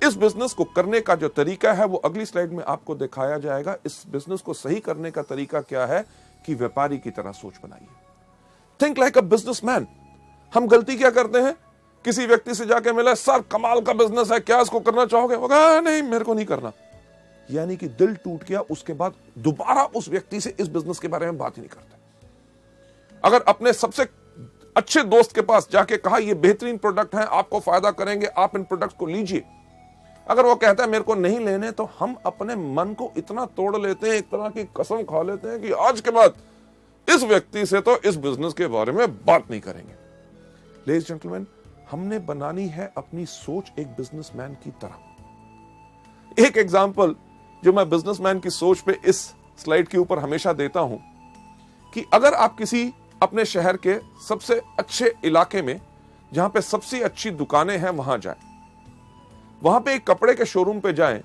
इस बिजनेस को करने का जो तरीका है वो अगली स्लाइड में आपको दिखाया जाएगा। इस बिजनेस को सही करने का तरीका क्या है कि व्यापारी की तरह सोच बनाइए। Think like a businessman. हम गलती क्या करते हैं, किसी व्यक्ति से जाके मिला, सर कमाल का बिजनेस है, क्या इसको करना चाहोगे? वो कहा नहीं मेरे को नहीं करना, यानी कि दिल टूट गया। उसके बाद दोबारा उस व्यक्ति से इस बिजनेस के बारे में बात ही नहीं करते। अगर अपने सबसे अच्छे दोस्त के पास जाके कहा ये बेहतरीन प्रोडक्ट है, आपको फायदा करेंगे, आप इन प्रोडक्ट को लीजिए, अगर वो कहता है मेरे को नहीं लेने, तो हम अपने मन को इतना तोड़ लेते हैं, एक तरह की कसम खा लेते हैं कि आज के बाद इस व्यक्ति से तो इस बिजनेस के बारे में बात नहीं करेंगे। लेडीज जेंटलमैन, हमने बनानी है अपनी सोच एक बिजनेसमैन की तरह। एक एग्जांपल जो मैं बिजनेसमैन की सोच पे इस स्लाइड के ऊपर हमेशा देता हूं कि अगर आप किसी अपने शहर के सबसे अच्छे इलाके में जहां पे सबसे अच्छी दुकानें हैं वहां जाएं, वहां पे एक कपड़े के शोरूम पे जाएं,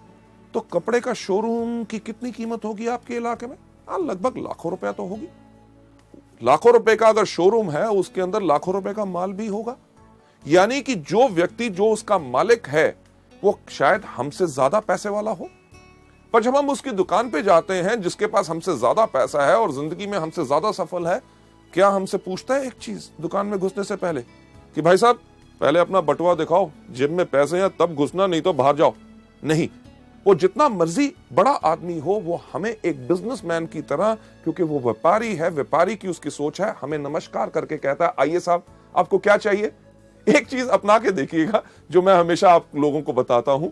तो कपड़े का शोरूम की कितनी कीमत होगी आपके इलाके में? लगभग लाखों रुपया तो होगी। लाखों रुपए का अगर शोरूम है उसके अंदर लाखों रुपए का माल भी होगा। यानी कि जो व्यक्ति जो उसका मालिक है वो शायद हमसे ज्यादा पैसे वाला हो, पर जब हम उसकी दुकान पे जाते हैं जिसके पास हमसे ज्यादा पैसा है और जिंदगी में हमसे ज्यादा सफल है, क्या हमसे पूछता है एक चीज दुकान में घुसने से पहले कि भाई साहब पहले अपना बटुआ दिखाओ, जेब में पैसे हैं तब घुसना, नहीं तो बाहर जाओ? नहीं, वो जितना मर्जी बड़ा आदमी हो वो हमें एक बिजनेसमैन की तरह, क्योंकि वो व्यापारी है, व्यापारी की उसकी सोच है, हमें नमस्कार करके कहता है आइए साहब आपको क्या चाहिए। एक चीज अपना के देखिएगा जो मैं हमेशा आप लोगों को बताता हूं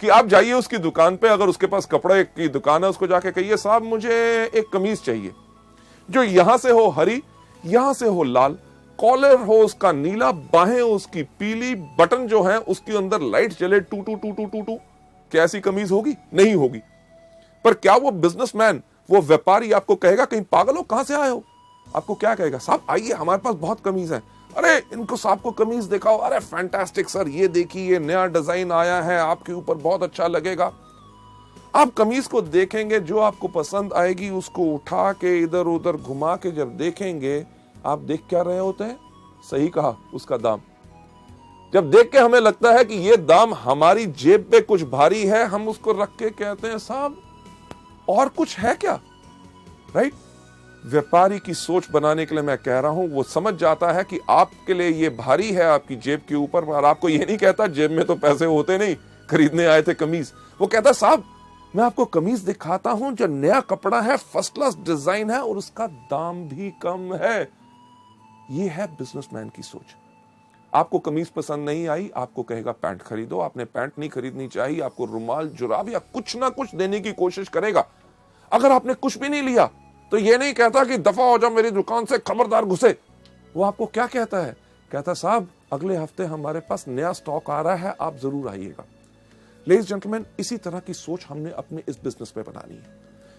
कि आप जाइए उसकी दुकान पे, अगर उसके पास कपड़े की दुकान है उसको जाके कहिए साहब मुझे एक कमीज चाहिए जो यहां से हो हरी, यहां से हो लाल, कॉलर हो उसका नीला, बाहें उसकी पीली, बटन जो है उसके अंदर लाइट जले टू टू टू टू टू टू। क्या ऐसी कमीज होगी? नहीं होगी। पर क्या वो बिजनेसमैन, वो व्यापारी आपको कहेगा कहीं पागल हो, कहां से आए हो? आपको क्या कहेगा? साहब आइए हमारे पास बहुत कमीज है, अरे इनको साहब को कमीज दिखाओ, अरे फैंटास्टिक सर ये देखिए ये नया डिजाइन आया है, आपके ऊपर बहुत अच्छा लगेगा। आप कमीज को देखेंगे, जो आपको पसंद आएगी उसको उठा के इधर उधर घुमा के जब देखेंगे, आप देख क्या रहे होते हैं? सही कहा, उसका दाम। जब देख के हमें लगता है कि ये दाम हमारी जेब पे कुछ भारी है, हम उसको रख के कहते हैं साहब और कुछ है क्या, राइट? व्यापारी की सोच बनाने के लिए मैं कह रहा हूं, वो समझ जाता है कि आपके लिए ये भारी है आपकी जेब के ऊपर, और आपको ये नहीं कहता जेब में तो पैसे होते नहीं, खरीदने आए थे कमीज। वो कहता साहब मैं आपको कमीज दिखाता हूं जो नया कपड़ा है, फर्स्ट क्लास डिजाइन है और उसका दाम भी कम है। ये है बिजनेसमैन की सोच। आपको कमीज पसंद नहीं आई, आपको कहेगा पैंट खरीदो। आपने पैंट नहीं खरीदनी चाहिए, आपको रुमाल, जुराब या कुछ ना कुछ देने की कोशिश करेगा। अगर आपने कुछ भी नहीं लिया तो ये नहीं कहता कि दफा हो जाओ मेरी दुकान से, खबरदार घुसे। वो आपको क्या कहता है? कहता साहब अगले हफ्ते हमारे पास नया स्टॉक आ रहा है, आप जरूर आइएगा। लेडीज जेंटलमैन, इसी तरह की सोच हमने अपने इस बिजनेस में बनानी है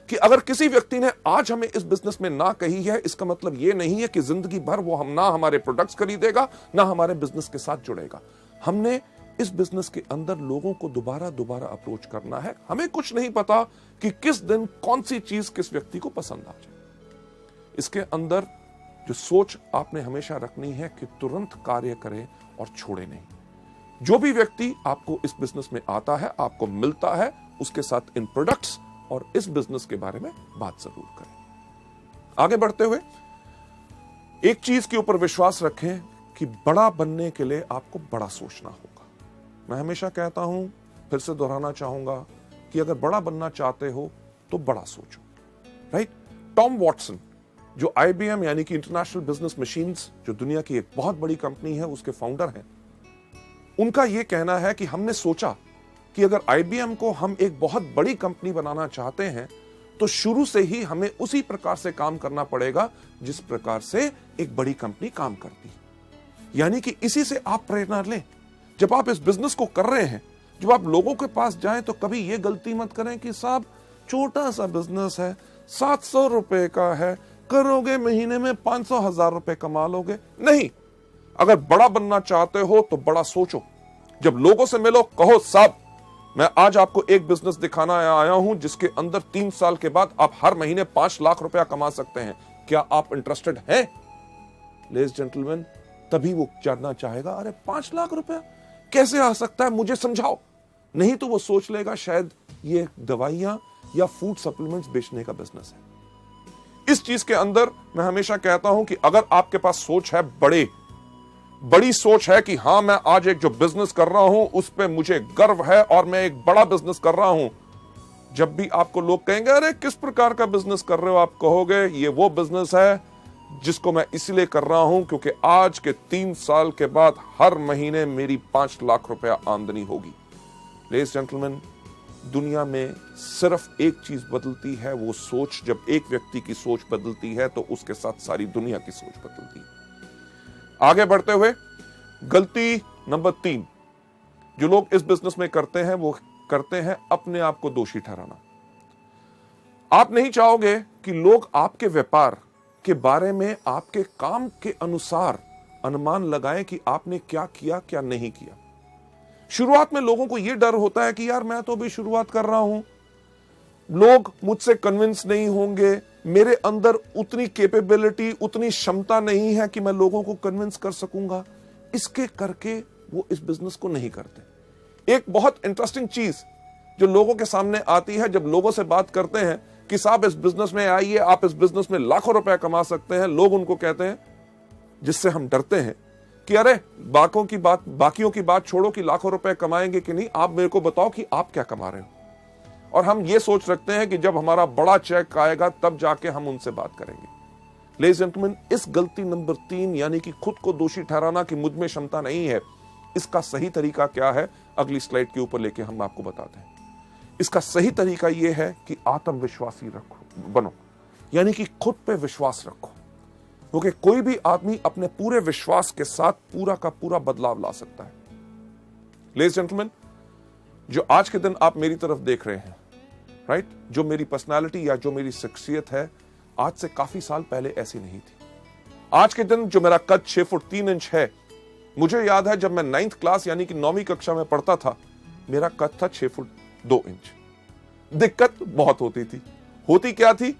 कि अगर किसी व्यक्ति ने आज हमें इस बिजनेस में ना कही है, इसका मतलब ये नहीं है कि जिंदगी भर वो हम ना हमारे प्रोडक्ट्स खरीदेगा ना हमारे बिजनेस के साथ जुड़ेगा। हमने इस बिजनेस के अंदर लोगों को दोबारा दोबारा अप्रोच करना है। हमें कुछ नहीं पता कि किस दिन कौन सी चीज किस व्यक्ति को पसंद आ जाए। इसके अंदर जो सोच आपने हमेशा रखनी है कि तुरंत कार्य करें और छोड़े नहीं। जो भी व्यक्ति आपको इस बिजनेस में आता है, आपको मिलता है, उसके साथ इन प्रोडक्ट्स और इस बिजनेस के बारे में बात जरूर करें। आगे बढ़ते हुए एक चीज के ऊपर विश्वास रखें कि बड़ा बनने के लिए आपको बड़ा सोचना होगा। मैं हमेशा कहता हूं, फिर से दोहराना चाहूंगा कि अगर बड़ा बनना चाहते हो तो बड़ा सोचो, राइट? टॉम वॉटसन, जो IBM यानी कि इंटरनेशनल बिजनेस मशीन्स, जो दुनिया की एक बहुत बड़ी कंपनी है, उसके फाउंडर हैं, उनका यह कहना है कि हमने सोचा कि अगर IBM को हम एक बहुत बड़ी कंपनी बनाना चाहते हैं तो शुरू से ही हमें उसी प्रकार से काम करना पड़ेगा जिस प्रकार से एक बड़ी कंपनी काम करती है। यानी कि इसी से आप प्रेरणा लें। जब आप इस बिजनेस को कर रहे हैं, जब आप लोगों के पास जाएं तो कभी यह गलती मत करें कि साहब छोटा सा बिजनेस है, 700 रुपए का है, करोगे महीने में 500,000 रुपए कमा लोगे। नहीं, अगर बड़ा बनना चाहते हो तो बड़ा सोचो। जब लोगों से मिलो, कहो साहब मैं आज आपको एक बिजनेस दिखाना आया हूं जिसके अंदर 3 साल के बाद आप हर महीने 5 लाख रुपया कमा सकते हैं, क्या आप इंटरेस्टेड हैं? लेडीज जेंटलमैन, तभी वो जानना चाहेगा, अरे 5 लाख रुपया कैसे आ सकता है, मुझे समझाओ। नहीं तो वो सोच लेगा शायद ये दवाइयां या फूड सप्लीमेंट्स बेचने का बिजनेस है। इस चीज के अंदर मैं हमेशा कहता हूं कि अगर आपके पास सोच है, बड़ी सोच है कि हां मैं आज एक जो बिजनेस कर रहा हूं उस पे मुझे गर्व है और मैं एक बड़ा बिजनेस कर रहा हूं, जब भी आपको लोग कहेंगे अरे किस प्रकार का बिजनेस कर रहे हो, आप कहोगे ये वो बिजनेस है जिसको मैं इसलिए कर रहा हूं क्योंकि आज के 3 साल के बाद हर महीने मेरी 5 लाख रुपया आमदनी होगी। लेडीज जेंटलमैन, दुनिया में सिर्फ एक चीज बदलती है, वो सोच। जब एक व्यक्ति की सोच बदलती है तो उसके साथ सारी दुनिया की सोच बदलती है। आगे बढ़ते हुए गलती नंबर 3 जो लोग इस बिजनेस में करते हैं, वो करते हैं अपने आप को दोषी ठहराना। आप नहीं चाहोगे कि लोग आपके व्यापार के बारे में आपके काम के अनुसार अनुमान लगाएं कि आपने क्या किया क्या नहीं किया। शुरुआत में लोगों को यह डर होता है कि यार मैं तो अभी शुरुआत कर रहा हूं, लोग मुझसे कन्विंस नहीं होंगे, मेरे अंदर उतनी कैपेबिलिटी, उतनी क्षमता नहीं है कि मैं लोगों को कन्विंस कर सकूंगा। इसके करके वो इस बिजनेस को नहीं करते। एक बहुत इंटरेस्टिंग चीज जो लोगों के सामने आती है जब लोगों से बात करते हैं कि साहब इस बिजनेस में आइए, आप इस बिजनेस में लाखों रुपए कमा सकते हैं, लोग उनको कहते हैं, जिससे हम डरते हैं कि अरे बाकियों की बात छोड़ो कि लाखों रुपए कमाएंगे कि नहीं, आप मेरे को बताओ कि आप क्या कमा रहे हो। और हम ये सोच रखते हैं कि जब हमारा बड़ा चेक आएगा तब जाके हम उनसे बात करेंगे। लेडीज जेंटलमैन, इस गलती नंबर 3 यानी कि खुद को दोषी ठहराना कि मुझ में क्षमता नहीं है, इसका सही तरीका क्या है अगली स्लाइड के ऊपर लेके हम आपको बताते हैं। इसका सही तरीका यह है कि आत्मविश्वासी बनो, यानी कि खुद पे विश्वास रखो, क्योंकि कोई भी आदमी अपने पूरे विश्वास के साथ पूरा का पूरा बदलाव ला सकता है। लेडीज जेंटलमैन, जो आज के दिन आप मेरी तरफ देख रहे हैं, राइट, जो मेरी पर्सनालिटी या जो मेरी शख्सियत है, आज से काफी साल पहले ऐसी नहीं थी। आज के दिन जो मेरा कद 6 फुट 3 इंच है, मुझे याद है जब मैं 9th क्लास यानी कि 9वीं कक्षा में पढ़ता था, मेरा कद था 6 फुट 2 इंच। दिक्कत बहुत होती थी। होती क्या थी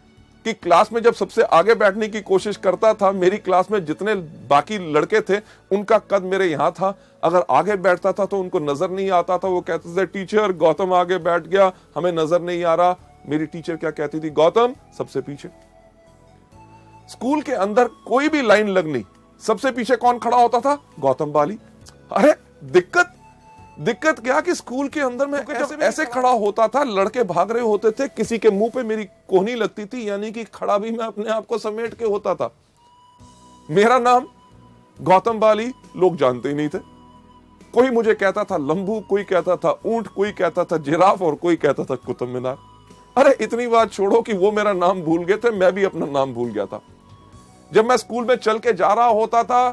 कि क्लास में जब सबसे आगे बैठने की कोशिश करता था, मेरी क्लास में जितने बाकी लड़के थे उनका कद मेरे यहां था, अगर आगे बैठता था तो उनको नजर नहीं आता था। वो कहते थे टीचर गौतम आगे बैठ गया, हमें नजर नहीं आ रहा। मेरी टीचर क्या कहती थी, गौतम सबसे पीछे। स्कूल के अंदर कोई भी लाइन लगनी, सबसे पीछे कौन खड़ा होता था, गौतम बाली। अरे दिक्कत क्या कि स्कूल के अंदर में ऐसे खड़ा होता था, लड़के भाग रहे होते थे, किसी के मुंह पे मेरी कोहनी लगती थी, यानी कि खड़ा भी मैं अपने आप को समेट के होता था। मेरा नाम गौतम बाली लोग जानते ही नहीं थे। कोई मुझे कहता था लंबू, कोई कहता था ऊंट, कोई कहता था जिराफ और कोई कहता था कुतुब मीनार। अरे इतनी बात छोड़ो कि वो मेरा नाम भूल गए थे, मैं भी अपना नाम भूल गया था। जब मैं स्कूल में चल के जा रहा होता था,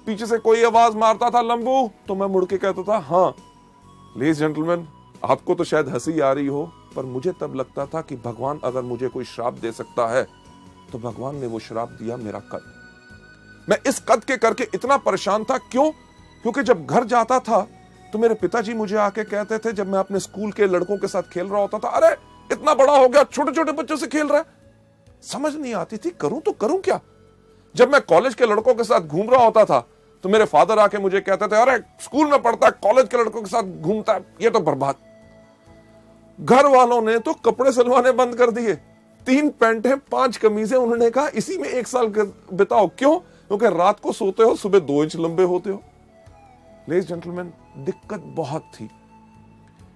पीछे से कोई आवाज मारता था लंबू, तो मैं मुड़ के कहता था हाँ। लेडीज जेंटलमैन, आपको तो शायद हंसी आ रही हो, पर मुझे तब लगता था कि भगवान अगर मुझे कोई श्राप दे सकता है तो भगवान ने वो श्राप दिया मेरा कद। मैं इस कद के करके इतना परेशान था। क्यों? क्योंकि जब घर जाता था तो मेरे पिताजी मुझे आके कहते थे, जब मैं अपने स्कूल के लड़कों के साथ खेल रहा होता था, अरे इतना बड़ा हो गया, छोटे छोटे बच्चों से खेल रहा है। समझ नहीं आती थी करूं तो करूं क्या। जब मैं कॉलेज के लड़कों के साथ घूम रहा होता था तो मेरे फादर आके मुझे कहते थे, अरे स्कूल में पढ़ता है, कॉलेज के लड़कों के साथ घूमता है, ये तो बर्बाद। घर वालों ने तो कपड़े सिलवाने बंद कर दिए। 3 पैंटें 5 कमीजें, उन्होंने कहा इसी में 1 साल बिताओ। क्यों? क्योंकि रात को सोते हो, सुबह 2 इंच लंबे होते हो। लेडीज जेंटलमैन, दिक्कत बहुत थी।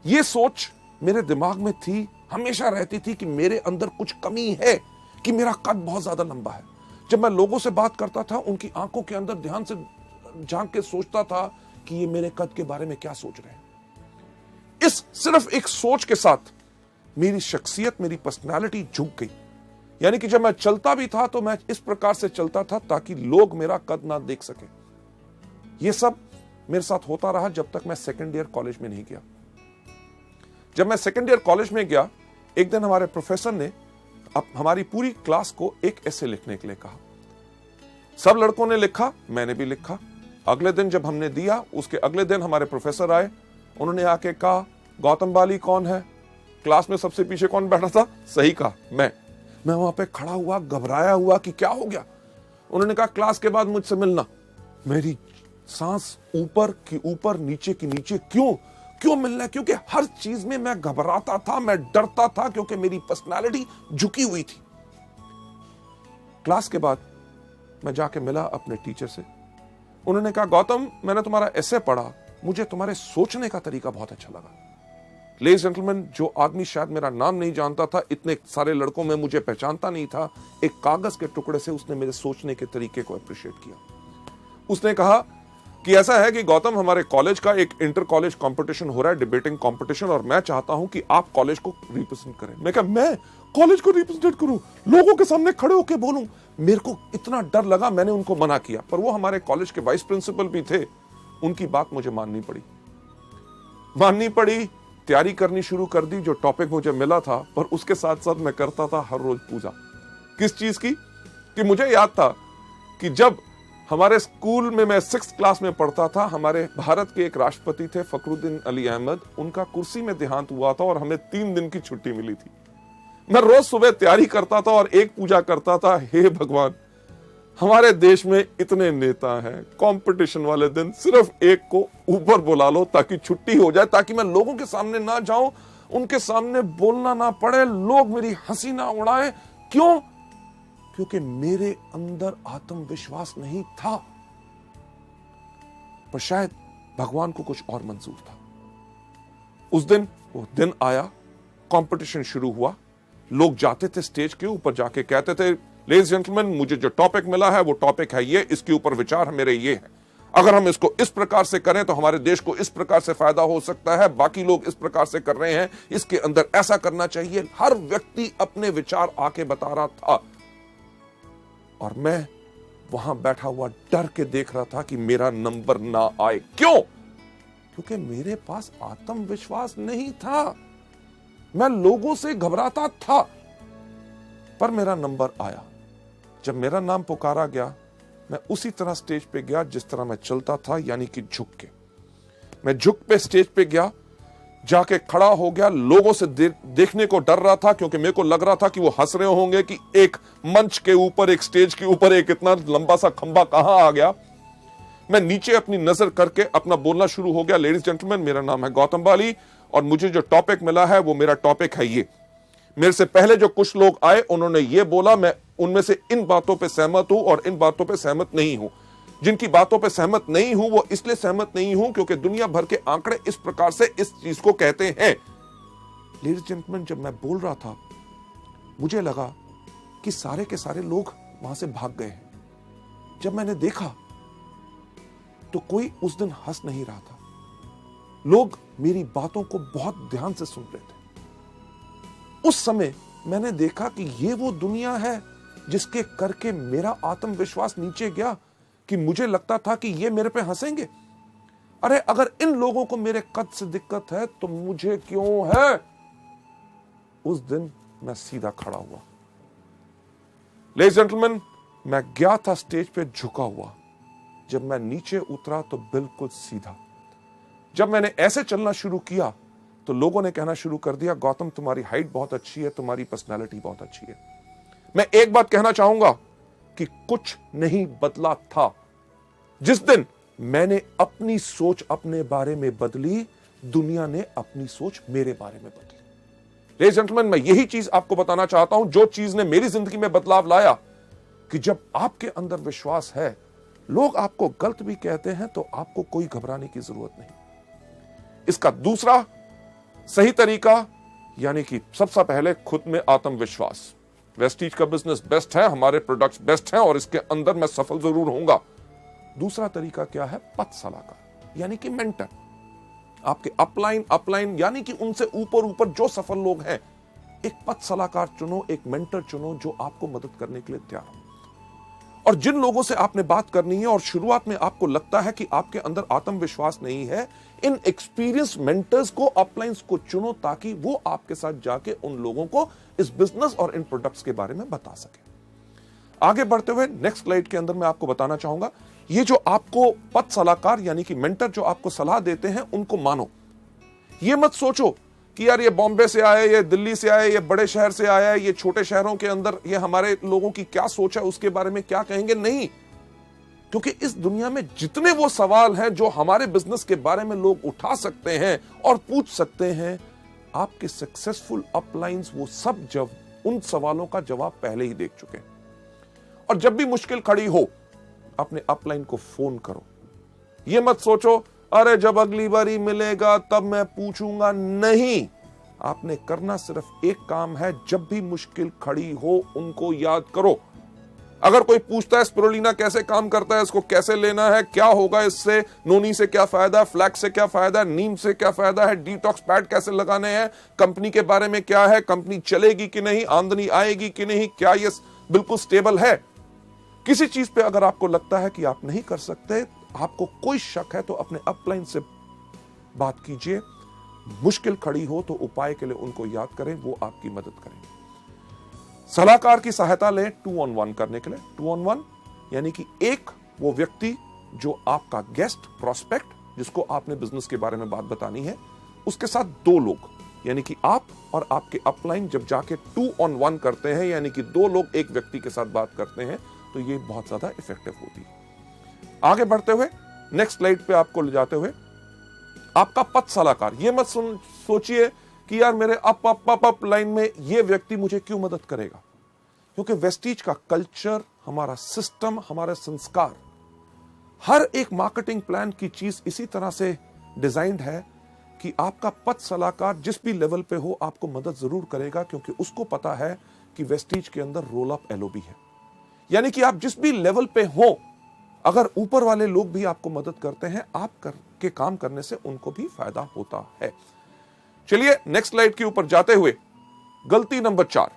ये सोच मेरे दिमाग में थी, हमेशा रहती थी कि मेरे अंदर कुछ कमी है, कि मेरा कद बहुत ज्यादा लंबा है। जब मैं लोगों से बात करता था, उनकी आंखों के अंदर ध्यान से झांक के सोचता था कि ये मेरे कद के बारे में क्या सोच रहे हैं। इस सिर्फ एक सोच के साथ मेरी शख्सियत, मेरी पर्सनालिटी झुक गई। यानी कि जब मैं चलता भी था तो मैं इस प्रकार से चलता था ताकि लोग मेरा कद ना देख सके। यह सब मेरे साथ होता रहा जब तक मैं सेकेंड ईयर कॉलेज में नहीं गया। जब मैं सेकेंड ईयर कॉलेज में गया, एक दिन हमारे प्रोफेसर ने हमारी पूरी क्लास को एक ऐसे लिखने के लिए कहा। सब लड़कों ने लिखा, मैंने भी लिखा। अगले दिन जब हमने दिया, उसके अगले दिन हमारे प्रोफेसर आए। उन्होंने आके कहा, गौतम बाली कौन है? क्लास में सबसे पीछे कौन बैठा था? सही कहा, मैं वहां पे खड़ा हुआ, घबराया हुआ कि क्या हो गया। उन्होंने कहा, क्लास के बाद मुझसे मिलना। मेरी सांस ऊपर की ऊपर, नीचे की नीचे। क्यों मिलना? क्योंकि हर चीज में मैं घबराता था, मैं डरता था, क्योंकि मेरी पर्सनालिटी झुकी हुई थी। क्लास के बाद मैं जाके मिला अपने टीचर से। उन्होंने कहा, गौतम, मैंने तुम्हारा एसे पढ़ा, मुझे तुम्हारे सोचने का तरीका बहुत अच्छा लगा। लेडीज जेंटलमैन, जो आदमी शायद मेरा नाम नहीं जानता था, इतने सारे लड़कों में मुझे पहचानता नहीं था, एक कागज के टुकड़े से उसने मेरे सोचने के तरीके को अप्रिशिएट किया। उसने कहा कि ऐसा है कि गौतम, हमारे कॉलेज का एक इंटर कॉलेज कंपटीशन हो रहा है, डिबेटिंग कंपटीशन, और मैं चाहता हूं कि आप कॉलेज को रिप्रेजेंट करें। मैं कहा, मैं कॉलेज को रिप्रेजेंट करूं, लोगों के सामने खड़े होकर बोलूं? मेरे को इतना डर लगा, मैंने उनको मना किया। पर वो हमारे कॉलेज के वाइस प्रिंसिपल भी थे, उनकी बात मुझे माननी पड़ी। तैयारी करनी शुरू कर दी। जो टॉपिक मुझे मिला था, पर उसके साथ साथ मैं करता था हर रोज पूजा। किस चीज की? कि मुझे याद था कि जब हमारे स्कूल में मैं 6th क्लास में पढ़ता था, हमारे भारत के एक राष्ट्रपति थे फखरुद्दीन अली अहमद, उनका कुर्सी में देहांत हुआ था और हमें 3 दिन की छुट्टी मिली थी। मैं रोज सुबह तैयारी करता था और एक पूजा करता था, हे भगवान, हमारे देश में इतने नेता हैं, कंपटीशन वाले दिन सिर्फ एक को ऊपर बुला लो ताकि छुट्टी हो जाए, ताकि मैं लोगों के सामने ना जाऊं, उनके सामने बोलना ना पड़े, लोग मेरी हंसी ना उड़ाएं। क्यों? क्योंकि मेरे अंदर आत्मविश्वास नहीं था। पर शायद भगवान को कुछ और मंजूर था। उस दिन वो दिन आया, कंपटीशन शुरू हुआ। लोग जाते थे स्टेज के ऊपर, जाके कहते थे, लेडीज जेंटलमैन, मुझे जो टॉपिक मिला है वो टॉपिक है ये, इसके ऊपर विचार मेरे ये है, अगर हम इसको इस प्रकार से करें तो हमारे देश को इस प्रकार से फायदा हो सकता है, बाकी लोग इस प्रकार से कर रहे हैं, इसके अंदर ऐसा करना चाहिए। हर व्यक्ति अपने विचार आके बता रहा था और मैं वहां बैठा हुआ डर के देख रहा था कि मेरा नंबर ना आए। क्यों? क्योंकि मेरे पास आत्मविश्वास नहीं था, मैं लोगों से घबराता था। पर मेरा नंबर आया। जब मेरा नाम पुकारा गया, मैं उसी तरह स्टेज पे गया जिस तरह मैं चलता था, यानी कि झुक के। मैं झुक पे स्टेज पे गया, जाके खड़ा हो गया। लोगों से देखने को डर रहा था, क्योंकि मेरे को लग रहा था कि वो हंस रहे होंगे कि एक मंच के ऊपर, एक स्टेज के ऊपर एक इतना लंबा सा खंबा कहां आ गया। मैं नीचे अपनी नजर करके अपना बोलना शुरू हो गया, लेडीज जेंटलमैन, मेरा नाम है गौतम बाली और मुझे जो टॉपिक मिला है वो मेरा टॉपिक है ये। मेरे से पहले जो कुछ लोग आए, उन्होंने ये बोला, मैं उनमें से इन बातों पे सहमत हूं और इन बातों पे सहमत नहीं हूं। जिनकी बातों पे सहमत नहीं हूं वो इसलिए सहमत नहीं हूं क्योंकि दुनिया भर के आंकड़े इस प्रकार से इस चीज को कहते हैं। लेडीज जेंटलमैन, जब मैं बोल रहा था, मुझे लगा कि सारे के सारे लोग वहां से भाग गए हैं। जब मैंने देखा तो कोई उस दिन हंस नहीं रहा था। लोग मेरी बातों को बहुत ध्यान से सुन रहे थे। उस समय मैंने देखा कि ये वो दुनिया है जिसके करके मेरा आत्मविश्वास नीचे गया, कि मुझे लगता था कि ये मेरे पे हंसेंगे। अरे अगर इन लोगों को मेरे कद से दिक्कत है तो मुझे क्यों है? उस दिन मैं सीधा खड़ा हुआ। लेडीज जेंटलमैन, मैं गया था स्टेज पे झुका हुआ। जब मैं नीचे उतरा तो बिल्कुल सीधा। जब मैंने ऐसे चलना शुरू किया तो लोगों ने कहना शुरू कर दिया, गौतम, तुम्हारी हाइट बहुत अच्छी है, तुम्हारी पर्सनालिटी बहुत अच्छी है। मैं एक बात कहना चाहूंगा कि कुछ नहीं बदला था। जिस दिन मैंने अपनी सोच अपने बारे में बदली, दुनिया ने अपनी सोच मेरे बारे में बदली। लेडीज एंड जेंटलमैन, मैं यही चीज आपको बताना चाहता हूं, जो चीज ने मेरी जिंदगी में बदलाव लाया, कि जब आपके अंदर विश्वास है, लोग आपको गलत भी कहते हैं तो आपको कोई घबराने की जरूरत नहीं। इसका दूसरा सही तरीका, यानी कि सबसे पहले खुद में आत्मविश्वास। वेस्टीज का बिजनेस बेस्ट है, हमारे प्रोडक्ट्स बेस्ट हैं और इसके अंदर मैं सफल जरूर होऊंगा। दूसरा तरीका क्या है? पथ सलाहकार, यानी कि मेंटर। आपके अपलाइन यानी कि उनसे ऊपर जो सफल लोग हैं, एक पथ सलाहकार चुनो, एक मेंटर चुनो जो आपको मदद करने के लिए तैयार हो। और जिन लोगों से आपने बात करनी है और शुरुआत में आपको लगता है कि आपके अंदर आत्मविश्वास नहीं है, इन एक्सपीरियंस मेंटर्स को, अपलाइंस को चुनो, ताकि वो आपके साथ जाके उन लोगों को इस बिजनेस और इन प्रोडक्ट्स के बारे में बता सके। आगे बढ़ते हुए नेक्स्ट स्लाइड के अंदर मैं आपको बताना चाहूंगा, ये जो आपको पथ सलाहकार यानी कि मेंटर जो आपको सलाह देते हैं, उनको मानो। ये मत सोचो कि यार ये बॉम्बे से आए, ये दिल्ली से आए, ये बड़े शहर से आया है, ये छोटे शहरों के अंदर ये हमारे लोगों की क्या सोच है, उसके बारे में क्या कहेंगे। नहीं, क्योंकि इस दुनिया में जितने वो सवाल हैं जो हमारे बिजनेस के बारे में लोग उठा सकते हैं और पूछ सकते हैं, आपके सक्सेसफुल अपलाइंस वो सब जब उन सवालों का जवाब पहले ही देख चुके हैं। और जब भी मुश्किल खड़ी हो, अपने अपलाइन को फोन करो। ये मत सोचो अरे जब अगली बारी मिलेगा तब मैं पूछूंगा। नहीं, आपने करना सिर्फ एक काम है, जब भी मुश्किल खड़ी हो उनको याद करो। अगर कोई पूछता है स्पिरुलिना कैसे काम करता है, इसको कैसे लेना है, क्या होगा इससे, नोनी से क्या फायदा है, फ्लैक्स से क्या फायदा है, नीम से क्या फायदा है, डिटॉक्स पैड कैसे लगाने हैं, कंपनी के बारे में क्या है, कंपनी चलेगी कि नहीं, आमदनी आएगी कि नहीं, क्या ये बिल्कुल स्टेबल है, किसी चीज पे अगर आपको लगता है कि आप नहीं कर सकते, आपको कोई शक है, तो अपने अपलाइन से बात कीजिए। मुश्किल खड़ी हो तो उपाय के लिए उनको याद करें, वो आपकी मदद करेंगे। सलाहकार की सहायता लें 2-on-1 करने के लिए। 2-on-1 यानी कि एक वो व्यक्ति जो आपका गेस्ट प्रोस्पेक्ट, जिसको आपने बिजनेस के बारे में बात बतानी है, उसके साथ 2 लोग, यानी कि आप और आपके अपलाइन जब जाके 2-on-1 करते हैं, यानी कि 2 लोग एक व्यक्ति के साथ बात करते हैं, तो ये बहुत ज्यादा इफेक्टिव होती है। आगे बढ़ते हुए नेक्स्ट स्लाइड पे आपको ले जाते हुए, आपका पथ सलाहकार। ये मत सोचिए कि यार मेरे अप लाइन में ये व्यक्ति मुझे क्यों मदद करेगा, क्योंकि वेस्टीज का कल्चर, हमारा सिस्टम, हमारे संस्कार, हर एक मार्केटिंग प्लान की चीज इसी तरह से डिजाइंड है कि आपका पथ सलाहकार जिस भी लेवल पे हो आपको मदद जरूर करेगा, क्योंकि उसको पता है कि वेस्टीज के अंदर रोल अप एलओबी है। यानी कि आप जिस भी लेवल पे हो, अगर ऊपर वाले लोग भी आपको मदद करते हैं, आप के काम करने से उनको भी फायदा होता है। चलिए नेक्स्ट स्लाइड के ऊपर जाते हुए, गलती नंबर 4।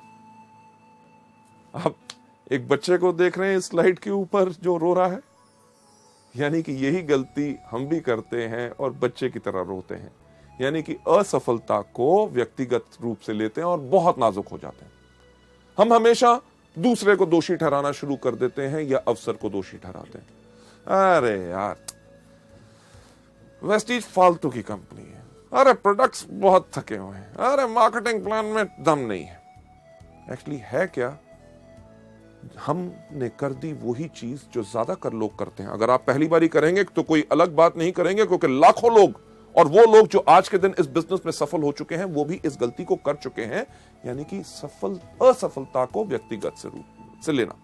आप एक बच्चे को देख रहे हैं इस स्लाइड के ऊपर जो रो रहा है, यानी कि यही गलती हम भी करते हैं और बच्चे की तरह रोते हैं, यानी कि असफलता को व्यक्तिगत रूप से लेते हैं और बहुत नाजुक हो जाते हैं। हम हमेशा दूसरे को दोषी ठहराना शुरू कर देते हैं या अवसर को दोषी ठहराते हैं। अरे यार वेस्टीज फालतू की कंपनी है, अरे प्रोडक्ट्स बहुत थके हुए हैं, अरे मार्केटिंग प्लान में दम नहीं है। एक्चुअली है क्या, हमने कर दी वही चीज जो ज्यादातर लोग करते हैं। अगर आप पहली बारी करेंगे तो कोई अलग बात नहीं करेंगे, क्योंकि लाखों लोग, और वो लोग जो आज के दिन इस बिजनेस में सफल हो चुके हैं, वो भी इस गलती को कर चुके हैं, यानी कि असफलता को व्यक्तिगत रूप से लेना।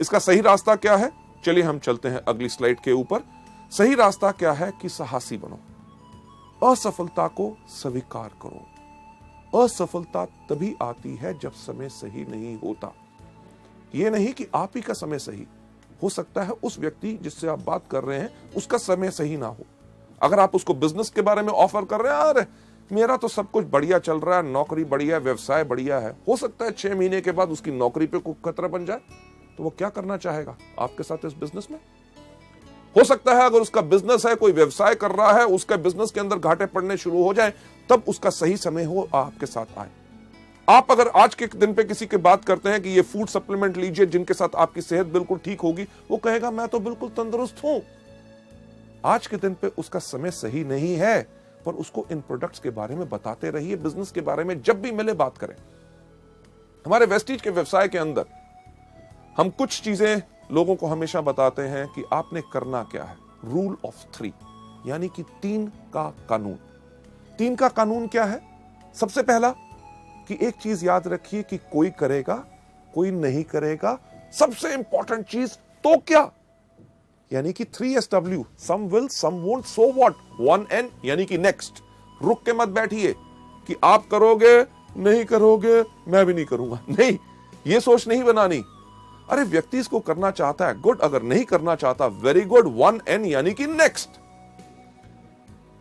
इसका सही रास्ता क्या है? चलिए हम चलते हैं अगली स्लाइड के ऊपर। सही रास्ता क्या है कि साहसी बनो, असफलता को स्वीकार करो। असफलता तभी आती है जब समय सही नहीं होता। यह नहीं कि आप ही का समय सही हो सकता है, उस व्यक्ति जिससे आप बात कर रहे हैं उसका समय सही ना हो। अगर आप उसको बिजनेस के बारे में ऑफर कर रहे हैं, अरे मेरा तो सब कुछ बढ़िया चल रहा है, नौकरी बढ़िया, व्यवसाय बढ़िया है, हो सकता है 6 महीने के बाद उसकी नौकरी पे कोई खतरा बन जाए, तो वो क्या करना चाहेगा आपके साथ इस बिजनेस में? हो सकता है अगर उसका बिजनेस है, कोई व्यवसाय कर रहा है, उसका बिजनेस के अंदर घाटे पड़ने शुरू हो जाए, तब उसका सही समय हो आपके साथ आए। आप अगर आज के दिन पे किसी की बात करते हैं कि ये फूड सप्लीमेंट लीजिए जिनके साथ आपकी सेहत बिल्कुल ठीक होगी, वो कहेगा मैं तो बिल्कुल तंदुरुस्त हूं। आज के दिन पे उसका समय सही नहीं है, पर उसको इन प्रोडक्ट्स के बारे में बताते रहिए, बिजनेस के बारे में जब भी मिले बात करें। हमारे वेस्टीज के व्यवसाय के अंदर हम कुछ चीजें लोगों को हमेशा बताते हैं कि आपने करना क्या है। रूल ऑफ 3, यानी कि 3 का कानून। 3 का कानून क्या है? सबसे पहला कि एक चीज याद रखिए कि कोई करेगा, कोई नहीं करेगा। सबसे इंपॉर्टेंट चीज तो क्या, यानी कि 3SW, some will some won't, so what, 1N यानी कि नेक्स्ट। रुक के मत बैठिए कि आप करोगे, नहीं करोगे, मैं भी नहीं करूंगा। नहीं, ये सोच नहीं बनानी। अरे व्यक्ति इसको करना चाहता है, गुड। अगर नहीं करना चाहता, वेरी गुड, 1N यानी कि नेक्स्ट।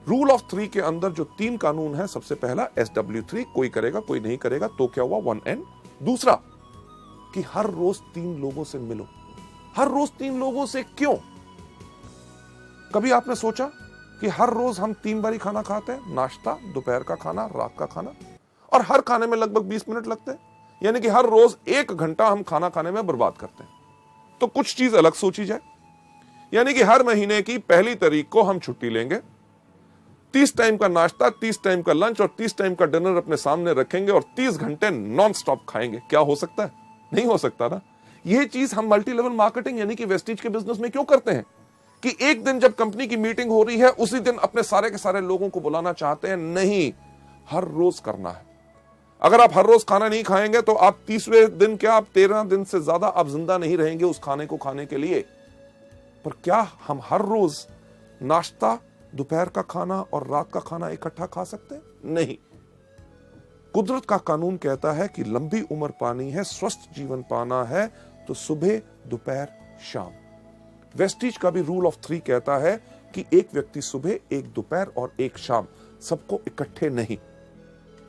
रूल ऑफ 3 के अंदर जो 3 कानून है, सबसे पहला SW3, कोई करेगा, कोई नहीं करेगा, तो क्या हुआ, 1N। दूसरा कि हर रोज 3 लोगों से मिलो। हर रोज 3 लोगों से क्यों? कभी आपने सोचा कि हर रोज हम 3 बारी खाना खाते हैं, नाश्ता, दोपहर का खाना, रात का खाना, और हर खाने में लगभग 20 मिनट लगते हैं, यानी कि हर रोज 1 घंटा हम खाना खाने में बर्बाद करते हैं। तो कुछ चीज अलग सोची जाए, यानी कि हर महीने की 1 तारीख को हम छुट्टी लेंगे, 30 टाइम का नाश्ता, 30 टाइम का लंच और 30 टाइम का डिनर अपने सामने रखेंगे और 30 घंटे नॉन स्टॉप खाएंगे। क्या हो सकता है? नहीं हो सकता ना। यह चीज हम मल्टी लेवल मार्केटिंग यानी कि वेस्टीज के बिजनेस में क्यों करते हैं कि एक दिन जब कंपनी की मीटिंग हो रही है, उसी दिन अपने सारे के सारे लोगों को बुलाना चाहते हैं? नहीं, हर रोज करना है। अगर आप हर रोज खाना नहीं खाएंगे तो आप 30वें दिन क्या, आप 13 दिन से ज्यादा आप जिंदा नहीं रहेंगे उस खाने को खाने के लिए। पर क्या हम हर रोज नाश्ता, दोपहर का खाना और रात का खाना इकट्ठा खा सकते हैं? नहीं। कुदरत का कानून कहता है कि लंबी उम्र पानी है, स्वस्थ जीवन पाना है, तो सुबह, दोपहर, शाम। वेस्टीज का भी रूल ऑफ 3 कहता है कि एक व्यक्ति सुबह, एक दोपहर और एक शाम, सबको इकट्ठे नहीं।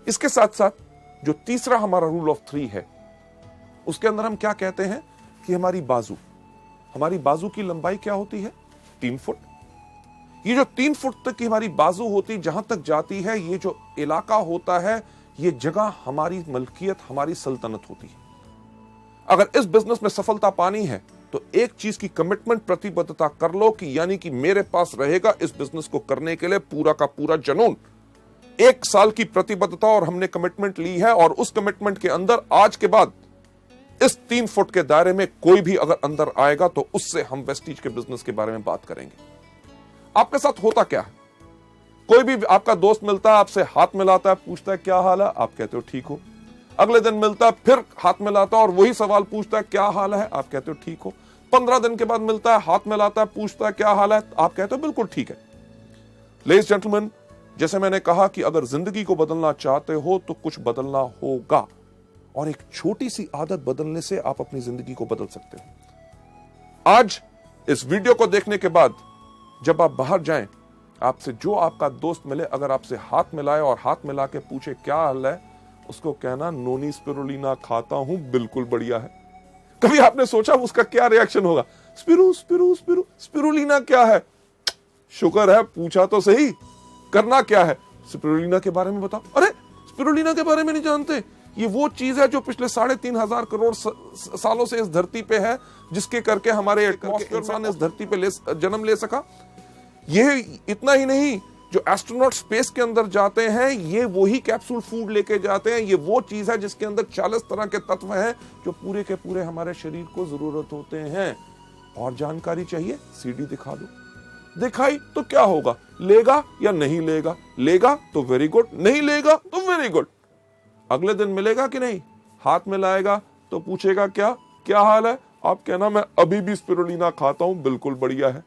इसके साथ साथ जो तीसरा हमारा रूल ऑफ 3 है, उसके अंदर हम क्या कहते हैं कि हमारी बाजू की लंबाई क्या होती है? 3 फुट। ये जो 3 फुट तक की हमारी बाजू होती, जहां तक जाती है, ये जो इलाका होता है, ये जगह हमारी मलकियत, हमारी सल्तनत होती है। अगर इस बिजनेस में सफलता पानी है तो एक चीज की कमिटमेंट, प्रतिबद्धता कर लो कि यानी कि मेरे पास रहेगा इस बिजनेस को करने के लिए पूरा का पूरा जुनून। 1 साल की प्रतिबद्धता और हमने कमिटमेंट ली है, और उस कमिटमेंट के अंदर आज के बाद इस 3 फुट के दायरे में कोई भी अगर अंदर आएगा तो उससे हम वेस्टीज के बिजनेस के बारे में बात करेंगे। आपके साथ होता क्या है? कोई भी आपका दोस्त मिलता है, आपसे हाथ मिलाता है, पूछता है क्या हाल है, आप कहते हो ठीक हो। अगले दिन मिलता है, फिर हाथ मिलाता है और वही सवाल पूछता है क्या हाल है, आप कहते हो ठीक हो। 15 दिन के बाद मिलता है, हाथ मिलाता है, पूछता है क्या हाल है, आप कहते हो बिल्कुल ठीक है। लेडीज जेंटलमैन, जैसे मैंने कहा कि अगर जिंदगी को बदलना चाहते हो तो कुछ बदलना होगा, और एक छोटी सी आदत बदलने से आप अपनी जिंदगी को बदल सकते हो। आज इस वीडियो को देखने के बाद जब आप बाहर जाएं, आपसे जो आपका दोस्त मिले, अगर आपसे हाथ मिलाए और हाथ मिला के पूछे क्या हाल है, उसको कहना नोनी स्पिरुलिना खाता हूं, बिल्कुल बढ़िया है। कभी आपने सोचा उसका क्या रिएक्शन होगा? स्पिरू स्पिरू स्पिरू स्पिरुलिना क्या है? शुक्र है पूछा तो सही। करना क्या है? स्पिरुलिना के बारे में बताओ। अरे स्पिरुलिना के बारे में नहीं जानते? ये वो चीज है जो पिछले 3.5 करोड़ सालों से इस धरती पे है, जिसके करके हमारे इंसान इस धरती पे जन्म ले सका। ये इतना ही नहीं, जो एस्ट्रोनॉट स्पेस के अंदर जाते हैं, ये वही कैप्सूल फूड लेके जाते हैं। ये वो चीज है जिसके अंदर 40 तरह के तत्व हैं जो पूरे के पूरे हमारे शरीर को जरूरत होते हैं। और जानकारी चाहिए? सीडी दिखा दो। दिखाई तो क्या होगा? लेगा या नहीं लेगा? लेगा तो वेरी गुड, नहीं लेगा तो वेरी गुड। अगले दिन मिलेगा कि नहीं? हाथ मिलाएगा तो पूछेगा क्या हाल है? आप कहना मैं अभी भी स्पिरुलिना खाता हूं, बिल्कुल बढ़िया है।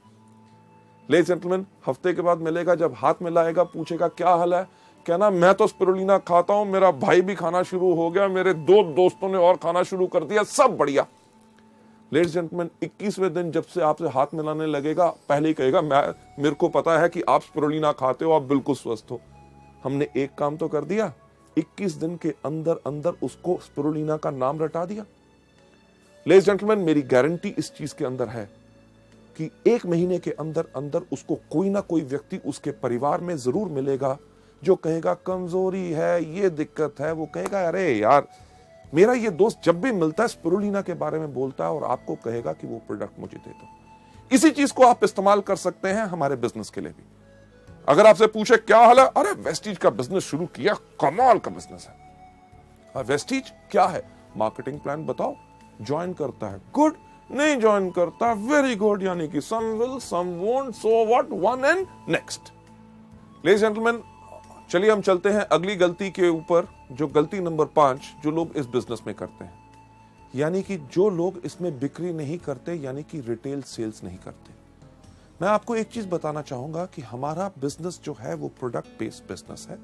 लेडीज जेंटलमैन, हफ्ते के बाद मिलेगा, जब हाथ मिलाएगा पूछेगा क्या हाल है, कहना मैं तो स्पिरुलिना खाता हूं, मेरा भाई भी खाना शुरू हो गया, मेरे 2 दोस्तों ने और खाना शुरू कर दिया, सब बढ़िया। लेडीज जेंटलमैन, 21वें दिन जब से आपसे हाथ मिलाने लगेगा, पहले ही कहेगा मेरे को पता है कि आप स्पिरुलिना खाते हो, आप बिल्कुल स्वस्थ हो। हमने एक काम तो कर दिया, 21 दिन के अंदर अंदर उसको स्पिरुलिना का नाम रटा दिया। लेडीज जेंटलमैन, मेरी गारंटी इस चीज के अंदर है कि 1 महीने के अंदर अंदर उसको कोई ना कोई व्यक्ति उसके परिवार में जरूर मिलेगा जो कहेगा कमजोरी है, ये दिक्कत है। वो कहेगा अरे यार, मेरा ये दोस्त जब भी मिलता है स्पिरुलिना के बारे में बोलता है, और आपको कहेगा कि वो प्रोडक्ट मुझे दे दो। इसी चीज को आप इस्तेमाल कर सकते हैं हमारे बिजनेस के लिए भी। अगर आपसे पूछे क्या हाल है, अरे वेस्टीज का बिजनेस शुरू किया, कमाल का बिजनेस है। वेस्टीज क्या है? मार्केटिंग प्लान बताओ, ज्वाइन करता है, गुड। नहीं ज्वाइन करता, वेरी गुड, यानी कि some will some won't, so what, one and next. Ladies gentleman, चलिए हम चलते हैं अगली गलती के ऊपर, जो गलती नंबर 5 जो लोग इस बिजनेस में करते हैं, यानी कि जो लोग इसमें बिक्री नहीं करते, यानी कि रिटेल सेल्स नहीं करते। मैं आपको एक चीज बताना चाहूंगा कि हमारा बिजनेस जो है वो प्रोडक्ट बेस्ड बिजनेस है।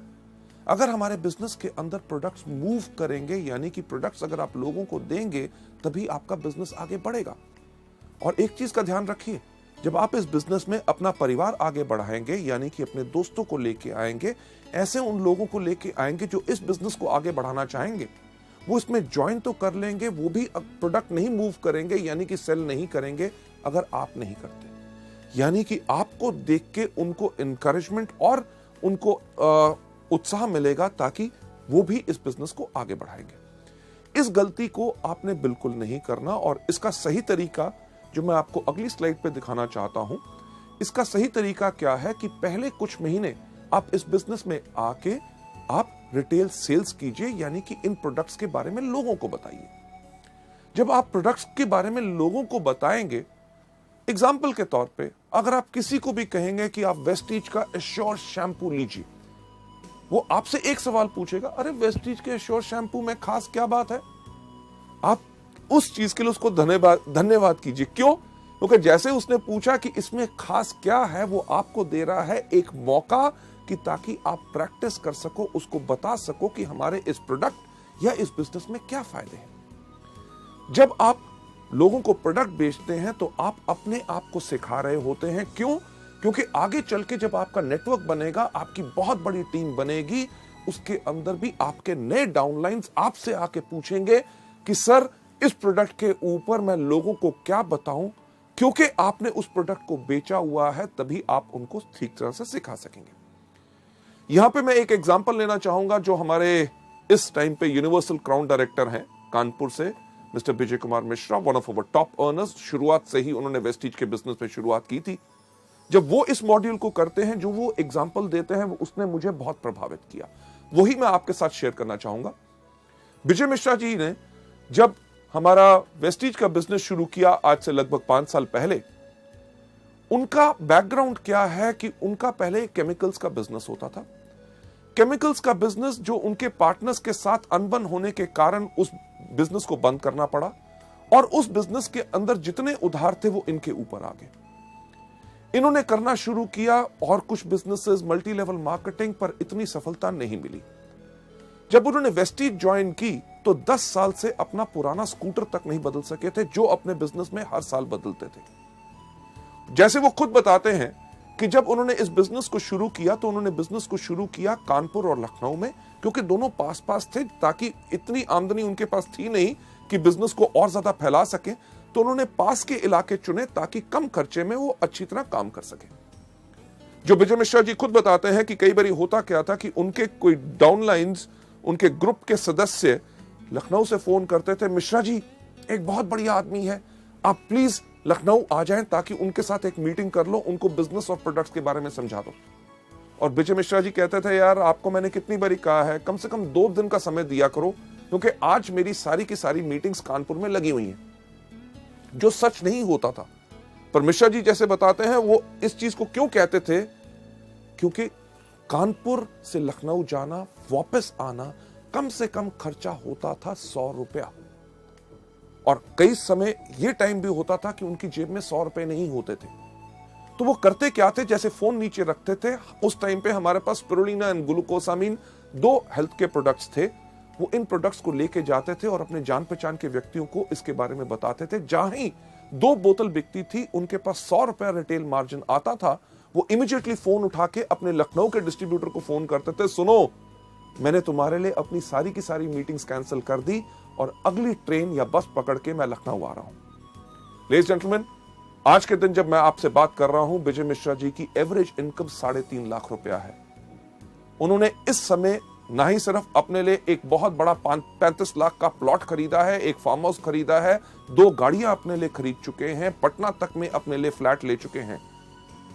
अगर हमारे बिजनेस के अंदर प्रोडक्ट्स मूव करेंगे, यानी कि प्रोडक्ट्स अगर आप लोगों को देंगे, तभी आपका बिजनेस आगे बढ़ेगा। और एक चीज का ध्यान रखिए, जब आप इस बिजनेस में अपना परिवार आगे बढ़ाएंगे, यानी कि अपने दोस्तों को लेके आएंगे, ऐसे उन लोगों को लेके आएंगे जो इस बिजनेस को आगे बढ़ाना चाहेंगे, वो इसमें ज्वाइन तो कर लेंगे, वो भी प्रोडक्ट नहीं मूव करेंगे, यानी कि सेल नहीं करेंगे अगर आप नहीं करते। यानी कि आपको देख के उनको एनकरेजमेंट और उनको उत्साह मिलेगा, ताकि वो भी इस बिजनेस को आगे बढ़ाएंगे। इस गलती को आपने बिल्कुल नहीं करना, और इसका सही तरीका जो मैं आपको अगली स्लाइड पे दिखाना चाहता हूं, इसका सही तरीका क्या है कि पहले कुछ महीने आप इस बिजनेस में आके आप रिटेल सेल्स कीजिए, यानी कि इन प्रोडक्ट्स के बारे में लोगों को बताइए। जब आप प्रोडक्ट्स के बारे में लोगों को बताएंगे, एग्जाम्पल के तौर पे अगर आप किसी को भी कहेंगे कि आप वेस्टीज का एश्योर शैम्पू लीजिए, वो आपसे एक सवाल पूछेगा, अरे वेस्टीज के एश्योर शैम्पू में खास क्या बात है? आप उस चीज के लिए उसको धन्यवाद कीजिए। क्यों? क्योंकि जैसे उसने पूछा कि इसमें खास क्या है, वो आपको दे रहा है एक मौका कि ताकि आप प्रैक्टिस कर सको, उसको बता सको कि हमारे इस प्रोडक्ट या इस बिजनेस में क्या फायदे हैं। जब आप लोगों को प्रोडक्ट बेचते हैं तो आप अपने आप को सिखा रहे होते हैं। क्यों? क्योंकि आगे चल के जब आपका नेटवर्क बनेगा, आपकी बहुत बड़ी टीम बनेगी, उसके अंदर भी आपके नए डाउनलाइंस आपसे आके पूछेंगे कि सर इस प्रोडक्ट के ऊपर मैं लोगों को क्या बताऊं, क्योंकि आपने उस प्रोडक्ट को बेचा हुआ है, तभी आप उनको ठीक तरह से सिखा सकेंगे। यहां पे मैं एक एग्जांपल लेना चाहूंगा, जो हमारे इस टाइम पे यूनिवर्सल क्राउन डायरेक्टर हैं कानपुर से, mister Vijay Kumar Mishra, one of our top earners. शुरुआत से ही उन्होंने वेस्टीज के बिजनेस में शुरुआत की थी। जब वो इस मॉड्यूल को करते हैं, जो वो एग्जांपल देते हैं, वो उसने मुझे बहुत प्रभावित किया। वही मैं आपके साथ शेयर करना चाहूंगा। विजय मिश्रा जी ने जब हमारा वेस्टीज का बिजनेस शुरू किया, आज से लगभग 5 साल पहले, उनका बैकग्राउंड क्या है कि उनका पहले केमिकल्स का बिजनेस होता था। केमिकल्स का बिजनेस जो उनके पार्टनर्स के साथ अनबन होने के कारण उस बिजनेस को बंद करना पड़ा, और उस बिजनेस के अंदर जितने उधार थे वो इनके ऊपर आ गए। इन्होंने करना शुरू किया और कुछ बिजनेसेस, मल्टी लेवल मार्केटिंग, पर इतनी सफलता नहीं मिली। जब उन्होंने वेस्टीज ज्वाइन की तो 10 साल से अपना पुराना स्कूटर तक नहीं बदल सके थे, जो अपने बिजनेस में हर साल बदलते थे। जैसे वो खुद बताते हैं कि जब उन्होंने इस बिजनेस को शुरू किया तो उन्होंने बिजनेस को शुरू किया कानपुर और लखनऊ में, क्योंकि दोनों पास पास थे, ताकि इतनी आमदनी उनके पास थी नहीं कि बिजनेस को और ज्यादा फैला सके। तो उन्होंने पास के इलाके चुने ताकि कम खर्चे में वो अच्छी तरह काम कर सके। जो विजय मिश्रा जी खुद बताते हैं कि कई बार होता क्या था कि उनके कोई डाउनलाइंस, उनके ग्रुप के सदस्य लखनऊ से फोन करते थे, मिश्रा जी एक बहुत बढ़िया आदमी है, आप प्लीज लखनऊ आ जाएं ताकि उनके साथ एक मीटिंग कर लो, उनको बिजनेस और प्रोडक्ट्स के बारे में समझा दो। और विजय मिश्रा जी कहते थे, यार आपको मैंने कितनी बारी कहा है, कम से कम 2 दिन का समय दिया करो, क्योंकि आज मेरी सारी की सारी मीटिंग्स कानपुर में लगी हुई हैं। जो सच नहीं होता था, पर मिश्रा जी जैसे बताते हैं, वो इस चीज को क्यों कहते थे, क्योंकि कानपुर से लखनऊ जाना, वापस आना, कम से कम खर्चा होता था 100 रुपया। और कई समय यह टाइम भी होता था कि उनकी जेब में 100 रुपए नहीं होते थे। तो वो करते क्या थे, जैसे फोन नीचे रखते थे, उस टाइम पे हमारे पास स्पिरुलिना एंड ग्लूकोसामीन 2 हेल्थ के प्रोडक्ट्स थे, वो इन प्रोडक्ट्स को लेके जाते थे और अपने जान पहचान के व्यक्तियों को इसके बारे में बताते थे। जहां ही 2 बोतल बिकती थी, उनके पास 100 रुपया रिटेल मार्जिन आता था, वो इमीडिएटली फोन उठा के अपने लखनऊ के डिस्ट्रीब्यूटर को फोन करते थे, सुनो मैंने तुम्हारे लिए अपनी सारी की सारी मीटिंग्स कैंसिल कर दी और अगली ट्रेन या बस पकड़ के मैं लखनऊ आ रहा हूं। लेडीज जेंटलमैन, आज के दिन जब मैं आपसे बात कर रहा हूं, विजय मिश्रा जी की एवरेज इनकम 3.5 लाख रुपया है। उन्होंने इस समय ना ही सिर्फ अपने लिए एक बहुत बड़ा 35 लाख का प्लॉट खरीदा है, एक फार्म हाउस खरीदा है, 2 गाड़ियां अपने लिए खरीद चुके हैं, पटना तक में अपने लिए फ्लैट ले चुके हैं।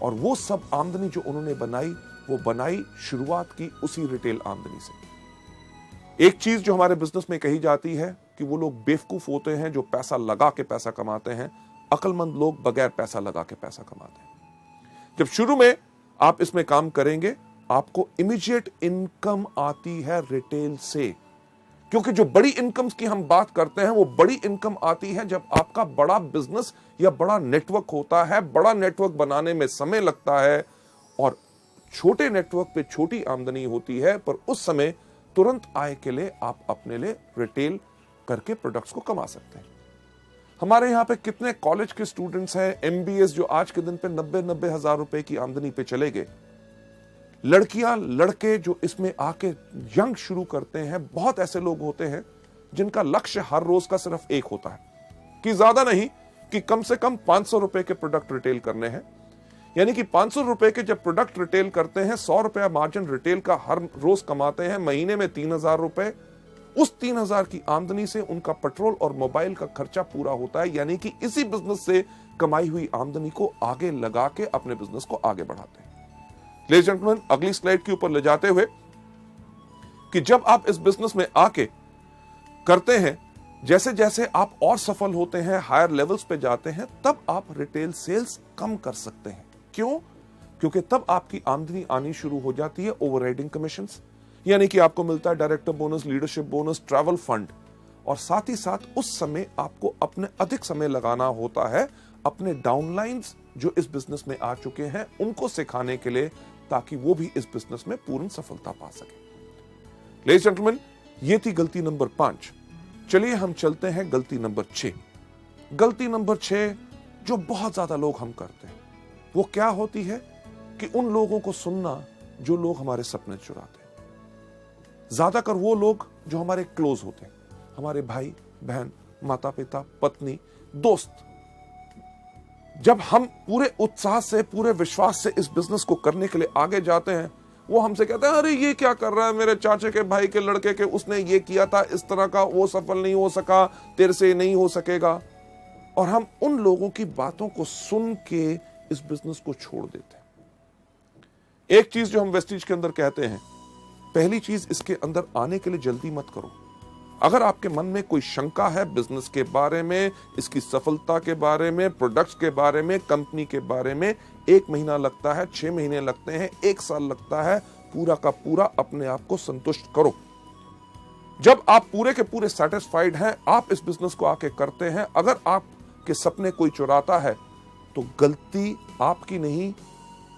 और वो सब आमदनी जो उन्होंने बनाई, वो बनाई शुरुआत की उसी रिटेल आमदनी से। एक चीज जो हमारे बिजनेस में कही जाती है, कि वो लोग बेवकूफ होते हैं जो पैसा लगा के पैसा कमाते हैं, अक्लमंद लोग बगैर पैसा लगा के पैसा कमाते हैं। जब शुरू में आप इसमें काम करेंगे, आपको इमीडिएट इनकम आती है रिटेल से, क्योंकि जो बड़ी इनकम्स की हम बात करते हैं वो बड़ी इनकम आती है जब आपका बड़ा बिजनेस या बड़ा नेटवर्क होता है। बड़ा नेटवर्क बनाने में समय लगता है और छोटे नेटवर्क पे छोटी आमदनी होती है, पर उस समय तुरंत आय के लिए आप अपने लिए रिटेल करके प्रोडक्ट्स को कमा सकते हैं। हमारे यहाँ पे कितने कॉलेज के स्टूडेंट्स हैं, एमबीएस, जो आज के दिन पे 90 हजार रुपए की आमदनी पे चले गए। लड़कियां लड़के जो इसमें आके यंग शुरू करते हैं, बहुत ऐसे लोग होते हैं जिनका लक्ष्य हर रोज का सिर्फ एक होता है कि ज्यादा नहीं, कि कम से कम 500 रुपए के प्रोडक्ट रिटेल करने हैं। यानी कि 500 रुपए के जब प्रोडक्ट रिटेल करते हैं, 100 रुपया मार्जिन रिटेल का हर रोज कमाते हैं, महीने में 3000 रुपए। उस 3000 की आमदनी से उनका पेट्रोल और मोबाइल का खर्चा पूरा होता है। यानी कि इसी बिजनेस से कमाई हुई आमदनी को आगे लगा के अपने बिजनेस को आगे बढ़ाते हैं। लेडीज एंड जेंटलमैन, अगली स्लाइड के ऊपर ले जाते हुए कि जब आप इस बिजनेस में आके करते हैं, जैसे जैसे आप और सफल होते हैं, हायर लेवल्स पे जाते हैं, तब आप रिटेल सेल्स कम कर सकते हैं। क्यों? क्योंकि तब आपकी आमदनी आनी शुरू हो जाती है ओवरराइडिंग कमीशंस, यानी कि आपको मिलता है director bonus, leadership bonus, travel fund, और साथ ही साथ उस समय आपको अपने अधिक समय लगाना होता है अपने डाउनलाइंस जो इस बिजनेस में आ चुके हैं उनको सिखाने के लिए, ताकि वो भी इस बिजनेस में पूर्ण सफलता पा सके। लेडीज एंड जेंटलमैन, ये थी गलती नंबर 5। चलिए हम चलते हैं गलती नंबर 6। गलती नंबर 6 जो बहुत ज्यादा लोग हम करते हैं, वो क्या होती है कि उन लोगों को सुनना जो लोग हमारे सपने चुराते हैं। ज्यादातर वो लोग जो हमारे क्लोज होते हैं, हमारे भाई बहन, माता पिता, पत्नी, दोस्त। जब हम पूरे उत्साह से, पूरे विश्वास से इस बिजनेस को करने के लिए आगे जाते हैं, वो हमसे कहते हैं, अरे ये क्या कर रहा है, मेरे चाचे के भाई के लड़के के उसने ये किया था इस तरह का, वो सफल नहीं हो सका, तेरे से नहीं हो सकेगा। और हम उन लोगों की बातों को सुन के इस बिजनेस को छोड़ देते हैं। एक चीज जो हम वेस्टीज के अंदर कहते हैं, पहली चीज, इसके अंदर आने के लिए जल्दी मत करो। अगर आपके मन में कोई शंका है बिजनेस के बारे में, इसकी सफलता के बारे में, प्रोडक्ट्स के बारे में, कंपनी के बारे में, 1 महीना लगता है, 6 महीने लगते हैं, 1 साल लगता है, पूरा का पूरा अपने आप को संतुष्ट करो। जब आप पूरे के पूरे सेटिस्फाइड हैं, आप इस बिजनेस को आके करते हैं। अगर आपके सपने कोई चुराता है तो गलती आपकी नहीं,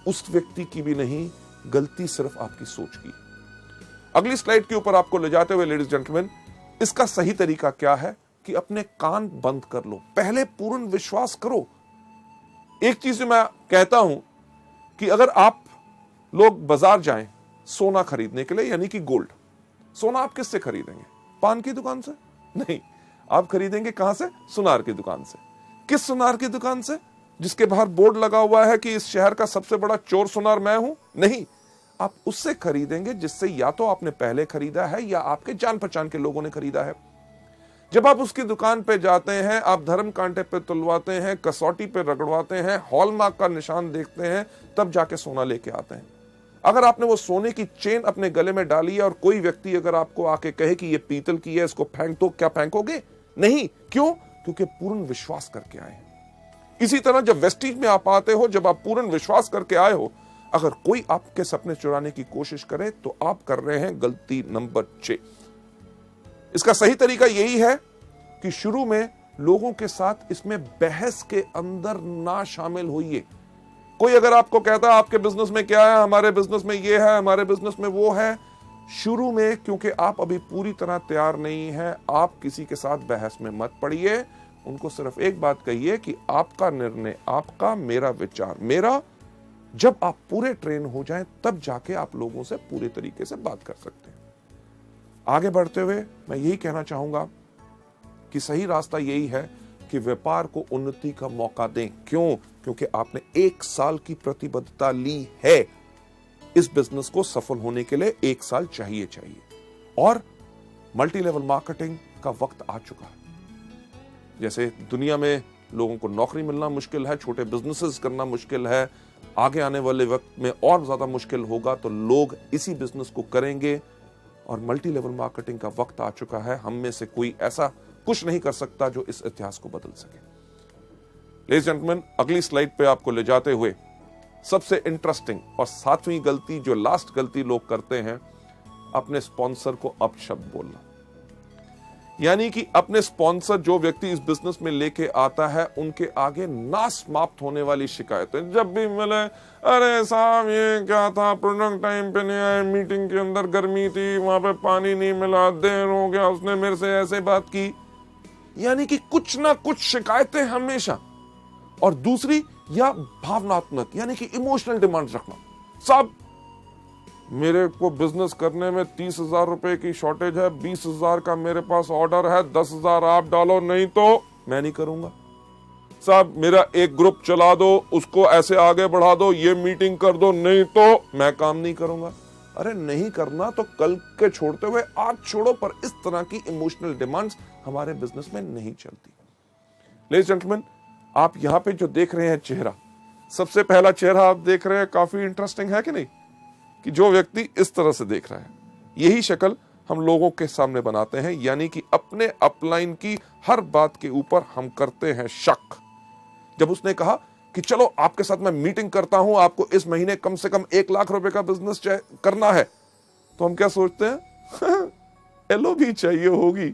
उस व्यक्ति की भी नहीं, गलती सिर्फ आपकी सोच की। अगली स्लाइड के ऊपर आपको ले जाते हुए लेडीज जेंटलमैन, इसका सही तरीका क्या है कि अपने कान बंद कर लो, पहले पूर्ण विश्वास करो। एक चीज मैं कहता हूं कि अगर आप लोग बाजार जाएं सोना खरीदने के लिए, यानी कि गोल्ड, सोना आप किससे खरीदेंगे? पान की दुकान से? नहीं, आप खरीदेंगे कहां से? सुनार की दुकान से। किस सुनार की दुकान से? जिसके बाहर बोर्ड लगा हुआ है कि इस शहर का सबसे बड़ा चोर सुनार मैं हूं? नहीं, आप उससे खरीदेंगे जिससे या तो आपने पहले खरीदा है या आपके जान पहचान के लोगों ने खरीदा है। जब आप उसकी दुकान पे जाते हैं, आप धर्म कांटे पे तुलवाते हैं, कसौटी पे रगड़वाते हैं, हॉलमार्क का निशान देखते हैं, तब जाके सोना लेके आते हैं। अगर आपने वो सोने की चेन अपने गले में डाली है और कोई व्यक्ति अगर आपको आके कहे कि ये पीतल की है, इसको फेंक दो, क्या फेंकोगे? नहीं। क्यों? क्योंकि पूर्ण विश्वास करके आए हैं। इसी तरह जब वेस्टीज में आप आते हो, जब आप पूर्ण विश्वास करके आए हो, अगर कोई आपके सपने चुराने की कोशिश करे तो आप कर रहे हैं गलती नंबर 6। इसका सही तरीका यही है कि शुरू में लोगों के साथ इसमें बहस के अंदर ना शामिल होइए। कोई अगर आपको कहता है आपके बिजनेस में क्या है, हमारे बिजनेस में ये है, हमारे बिजनेस में वो है, शुरू में क्योंकि आप अभी पूरी तरह तैयार नहीं है, आप किसी के साथ बहस में मत पड़िए। उनको सिर्फ एक बात कहिए कि आपका निर्णय आपका, मेरा विचार मेरा। जब आप पूरे ट्रेन हो जाएं, तब जाके आप लोगों से पूरे तरीके से बात कर सकते हैं। आगे बढ़ते हुए मैं यही कहना चाहूंगा कि सही रास्ता यही है कि व्यापार को उन्नति का मौका दें। क्यों? क्योंकि आपने 1 साल की प्रतिबद्धता ली है। इस बिजनेस को सफल होने के लिए 1 साल चाहिए और मल्टी लेवल मार्केटिंग का वक्त आ चुका है। जैसे दुनिया में लोगों को नौकरी मिलना मुश्किल है, छोटे बिजनेसेस करना मुश्किल है, आगे आने वाले वक्त में और ज्यादा मुश्किल होगा, तो लोग इसी बिजनेस को करेंगे और मल्टी लेवल मार्केटिंग का वक्त आ चुका है। हम में से कोई ऐसा कुछ नहीं कर सकता जो इस इतिहास को बदल सके। लेडीज एंड जेंटलमैन, अगली स्लाइड पे आपको ले जाते हुए सबसे इंटरेस्टिंग और 7वीं गलती, जो लास्ट गलती लोग करते हैं, अपने स्पॉन्सर को अपशब्द बोलना। यानी कि अपने स्पॉन्सर, जो व्यक्ति इस बिजनेस में लेके आता है, उनके आगे ना समाप्त होने वाली शिकायतें जब भी मिले, अरे साहब ये क्या था, प्रोडक्ट टाइम पे नहीं आए, मीटिंग के अंदर गर्मी थी, वहां पे पानी नहीं मिला, देर हो गया, उसने मेरे से ऐसे बात की। यानी कि कुछ ना कुछ शिकायतें हमेशा। और दूसरी, या भावनात्मक, यानी कि इमोशनल डिमांड रखना। साहब मेरे को बिजनेस करने में 30,000 रुपए की शॉर्टेज है, 20,000 का मेरे पास ऑर्डर है, 10,000 आप डालो, नहीं तो मैं नहीं करूंगा। साहब मेरा एक ग्रुप चला दो, उसको ऐसे आगे बढ़ा दो, ये मीटिंग कर दो, नहीं तो मैं काम नहीं करूंगा। अरे नहीं करना तो कल के छोड़ते हुए आज छोड़ो, पर इस तरह की इमोशनल डिमांड्स हमारे बिजनेस में नहीं चलती। लेडीज जेंटलमैन, आप यहां पे जो देख रहे हैं चेहरा, सबसे पहला चेहरा आप देख रहे हैं, काफी इंटरेस्टिंग है कि नहीं, कि जो व्यक्ति इस तरह से देख रहा है, यही शक्ल हम लोगों के सामने बनाते हैं। यानी कि अपने अपलाइन की हर बात के ऊपर हम करते हैं शक। जब उसने कहा कि चलो आपके साथ मैं मीटिंग करता हूं, आपको इस महीने कम से कम 1 लाख रुपए का बिजनेस करना है, तो हम क्या सोचते हैं, एलओ भी चाहिए होगी,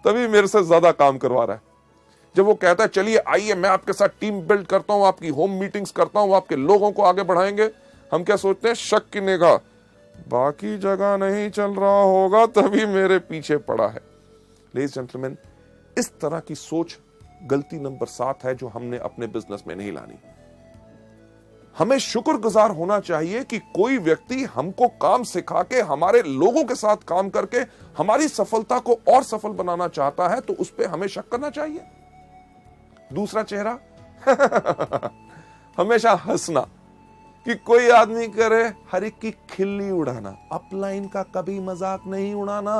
तभी मेरे से ज्यादा काम करवा रहा है। जब वो कहता है चलिए आइए मैं आपके साथ टीम बिल्ड करता हूं, आपकी होम मीटिंग्स करता हूं, आपके लोगों को आगे बढ़ाएंगे, हम क्या सोचते हैं, शक की निगाह, बाकी जगह नहीं चल रहा होगा तभी मेरे पीछे पड़ा है। लेडीज जेंटलमैन, इस तरह की सोच गलती नंबर 7 है जो हमने अपने बिजनेस में नहीं लानी। हमें शुक्रगुजार होना चाहिए कि कोई व्यक्ति हमको काम सिखा के, हमारे लोगों के साथ काम करके हमारी सफलता को और सफल बनाना चाहता है, तो उस पर हमें शक करना चाहिए। दूसरा चेहरा हमेशा हंसना, कि कोई आदमी करे हर एक की खिल्ली उड़ाना, अपलाइन का कभी मजाक नहीं उड़ाना।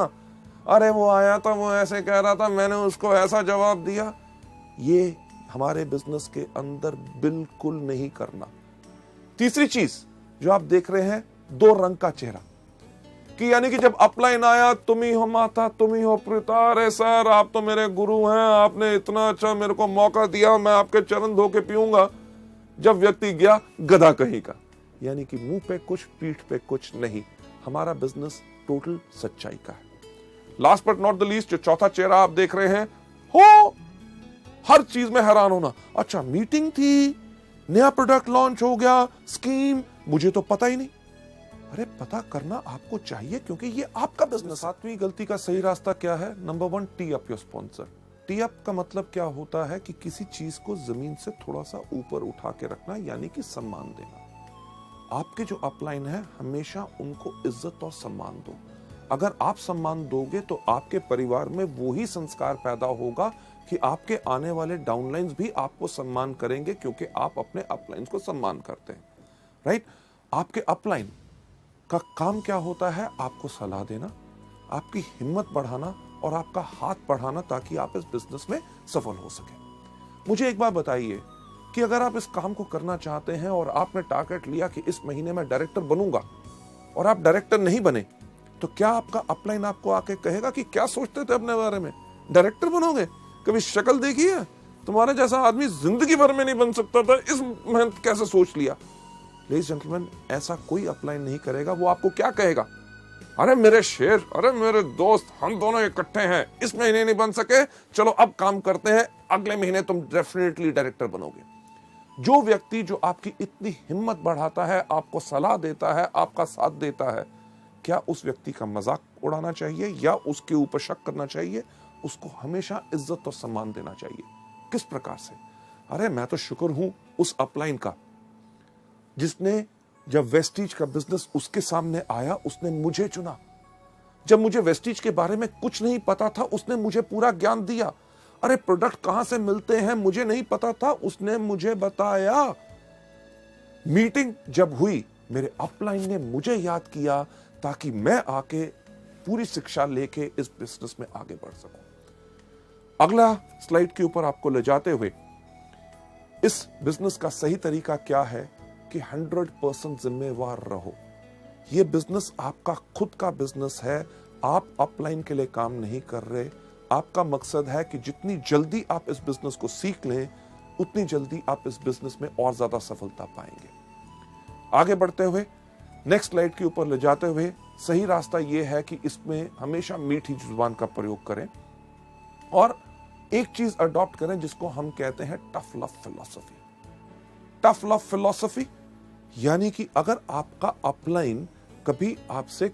अरे वो आया था, वो ऐसे कह रहा था, मैंने उसको ऐसा जवाब दिया। ये हमारे बिजनेस के अंदर बिल्कुल नहीं करना। तीसरी चीज जो आप देख रहे हैं, 2 रंग का चेहरा, कि यानी कि जब अपलाइन आया, तुम ही हो माता, तुम ही हो पिता, अरे सर आप तो मेरे गुरु हैं, आपने इतना अच्छा मेरे को मौका दिया, मैं आपके चरण धो के पीऊंगा। जब व्यक्ति गया, गधा कहीं का, यानी कि मुंह पे कुछ पीठ पे कुछ नहीं। हमारा बिजनेस टोटल सच्चाई का है। Last but not the least, जो चौथा चेहरा आप देख रहे हैं, हो हर चीज में हैरान होना। अच्छा मीटिंग थी, नया प्रोडक्ट लॉन्च हो गया, स्कीम, मुझे तो पता ही नहीं। अरे पता करना आपको चाहिए, क्योंकि ये आपका बिजनेस। 7वीं गलती का सही रास्ता क्या है? Number 1, T up your sponsor. T up का मतलब क्या होता है कि किसी चीज को जमीन से थोड़ा सा ऊपर उठा के रखना, यानी कि सम्मान देना। आपके जो अपलाइन है, हमेशा उनको इज्जत और सम्मान दो। अगर आप सम्मान दोगे तो आपके परिवार में वो ही संस्कार पैदा होगा कि आपके आने वाले डाउनलाइंस भी आपको सम्मान करेंगे, क्योंकि आप अपने अपलाइन को सम्मान करते हैं। राइट? आपके अपलाइन का काम क्या होता है? आपको सलाह देना, आपकी हिम्मत बढ़ाना और आपका हाथ बढ़ाना, ताकि आप इस बिजनेस में सफल हो सके। मुझे एक बात बताइए कि अगर आप इस काम को करना चाहते हैं और आपने टारगेट लिया कि इस महीने में डायरेक्टर बनूंगा, और आप डायरेक्टर नहीं बने, तो क्या आपका अपलाइन आपको आके कहेगा कि क्या सोचते थे अपने बारे में, डायरेक्टर बनोगे? कभी शक्ल देखी है? तुम्हारे जैसा आदमी जिंदगी भर में नहीं बन सकता था, इस मेहनत कैसे सोच लिया? लेडीज जेंटलमैन, ऐसा कोई अपलाइन नहीं करेगा। वो आपको क्या कहेगा? अरे मेरे शेर, अरे मेरे दोस्त, हम दोनों इकट्ठे हैं, इस महीने नहीं बन सके, चलो अब काम करते हैं, अगले महीने तुम डेफिनेटली डायरेक्टर बनोगे। जो व्यक्ति जो आपकी इतनी हिम्मत बढ़ाता है, आपको सलाह देता है, आपका साथ देता है, क्या उस व्यक्ति का मजाक उड़ाना चाहिए या उसके ऊपर शक करना चाहिए? उसको हमेशा इज्जत और सम्मान देना चाहिए। किस प्रकार से? अरे मैं तो शुक्र हूं उस अपलाइन का, जिसने जब वेस्टीज का बिजनेस उसके सामने आया, उसने मुझे चुना। जब मुझे वेस्टीज के बारे में कुछ नहीं पता था, उसने मुझे पूरा ज्ञान दिया। अरे प्रोडक्ट कहां से मिलते हैं मुझे नहीं पता था, उसने मुझे बताया। मीटिंग जब हुई, मेरे अपलाइन ने मुझे याद किया, ताकि मैं आके पूरी शिक्षा लेके इस बिजनेस में आगे बढ़ सकूं। अगला स्लाइड के ऊपर आपको ले जाते हुए, इस बिजनेस का सही तरीका क्या है कि 100% जिम्मेवार रहो। यह बिजनेस आपका खुद का बिजनेस है। आप अपलाइन के लिए काम नहीं कर रहे, आपका मकसद है कि जितनी जल्दी आप इस बिजनेस को सीख लें, उतनी जल्दी आप इस बिजनेस में और ज्यादा सफलता पाएंगे। आगे बढ़ते हुए नेक्स्ट स्लाइड के ऊपर ले जाते हुए सही रास्ता यह है कि इसमें हमेशा मीठी जुबान का प्रयोग करें और एक चीज अडॉप्ट करें जिसको हम कहते हैं tough love philosophy. Tough love philosophy यानी कि अगर आपका अपलाइन कभी आपसे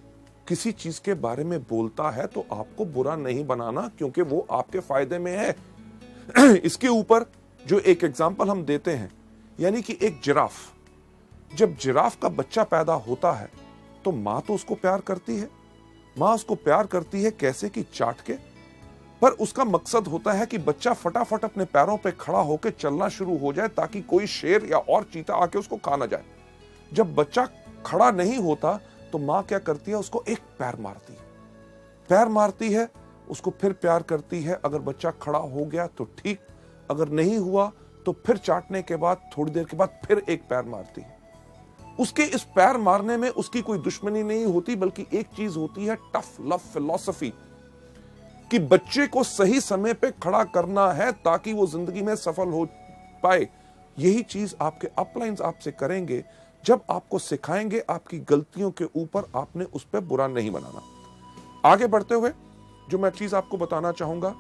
किसी चीज के बारे में बोलता है तो आपको बुरा नहीं बनाना, क्योंकि वो आपके फायदे में है। इसके ऊपर जो एक एग्जांपल हम देते हैं, यानी कि एक जिराफ, जब जिराफ का बच्चा पैदा होता है तो मां तो उसको प्यार करती है। मां उसको प्यार करती है कैसे कि चाट के, पर उसका मकसद होता है कि बच्चा फटाफट अपने पैरों पे खड़ा होकर चलना शुरू हो जाए ताकि कोई शेर या और चीता आके उसको खा ना जाए। जब बच्चा खड़ा नहीं होता तो मां क्या करती है, उसको एक पैर मारती है। पैर मारती है, उसको फिर प्यार करती है। अगर बच्चा खड़ा हो गया तो ठीक, अगर नहीं हुआ तो फिर चाटने के बाद थोड़ी देर के बाद फिर एक पैर मारती है। उसके इस पैर मारने में उसकी कोई दुश्मनी नहीं होती, बल्कि एक चीज होती है टफ लव फिलॉसफी, कि बच्चे को सही समय पे खड़ा करना है ताकि वो जिंदगी में सफल हो पाए। यही चीज आपके अपलाइंस आपसे करेंगे जब आपको सिखाएंगे आपकी गलतियों के ऊपर आपने उस पर बुरा नहीं बनाना। आगे बढ़ते हुए जो मैं चीज आपको बताना चाहूंगा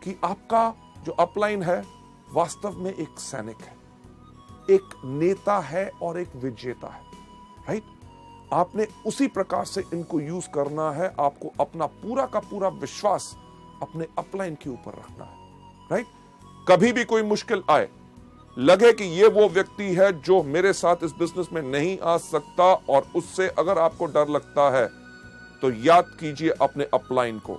कि आपका जो अपलाइन है वास्तव में एक सैनिक है, एक नेता है और एक विजेता है। राइट? आपने उसी प्रकार से इनको यूज करना है। आपको अपना पूरा का पूरा विश्वास अपने अपलाइन के ऊपर रखना है। राइट? कभी भी कोई मुश्किल आए, लगे कि ये वो व्यक्ति है जो मेरे साथ इस बिजनेस में नहीं आ सकता, और उससे अगर आपको डर लगता है तो याद कीजिए अपने अपलाइन को,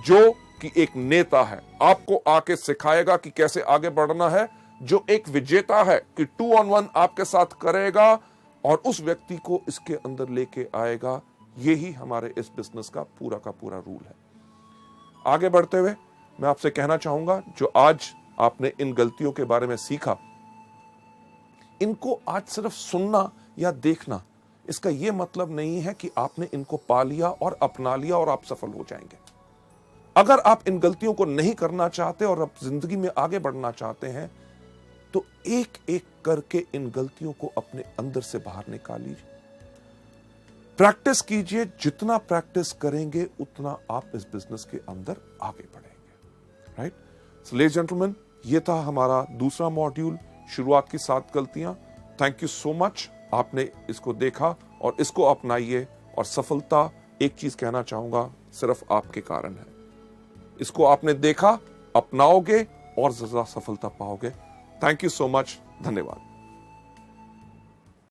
जो कि एक नेता है, आपको आके सिखाएगा कि कैसे आगे बढ़ना है, जो एक विजेता है कि 2 on 1 आपके साथ करेगा और उस व्यक्ति को इसके अंदर लेके आएगा। यही हमारे इस बिजनेस का पूरा रूल है। आगे बढ़ते हुए मैं आपसे कहना चाहूंगा, जो आज आपने इन गलतियों के बारे में सीखा, इनको आज सिर्फ सुनना या देखना, इसका यह मतलब नहीं है कि आपने इनको पा लिया और अपना लिया और आप सफल हो जाएंगे। अगर आप इन गलतियों को नहीं करना चाहते और आप जिंदगी में आगे बढ़ना चाहते हैं तो एक एक करके इन गलतियों को अपने अंदर से बाहर निकालिए। प्रैक्टिस कीजिए, जितना प्रैक्टिस करेंगे उतना आप इस बिजनेस के अंदर आगे बढ़ेंगे। राइट? सो लेडीज जेंटलमैन, ये था हमारा दूसरा मॉड्यूल, शुरुआत की 7 गलतियां। थैंक यू सो मच, आपने इसको देखा और इसको अपनाइए, और सफलता, एक चीज कहना चाहूंगा, सिर्फ आपके कारण है। इसको आपने देखा, अपनाओगे और ज्यादा सफलता पाओगे। थैंक यू सो मच, धन्यवाद।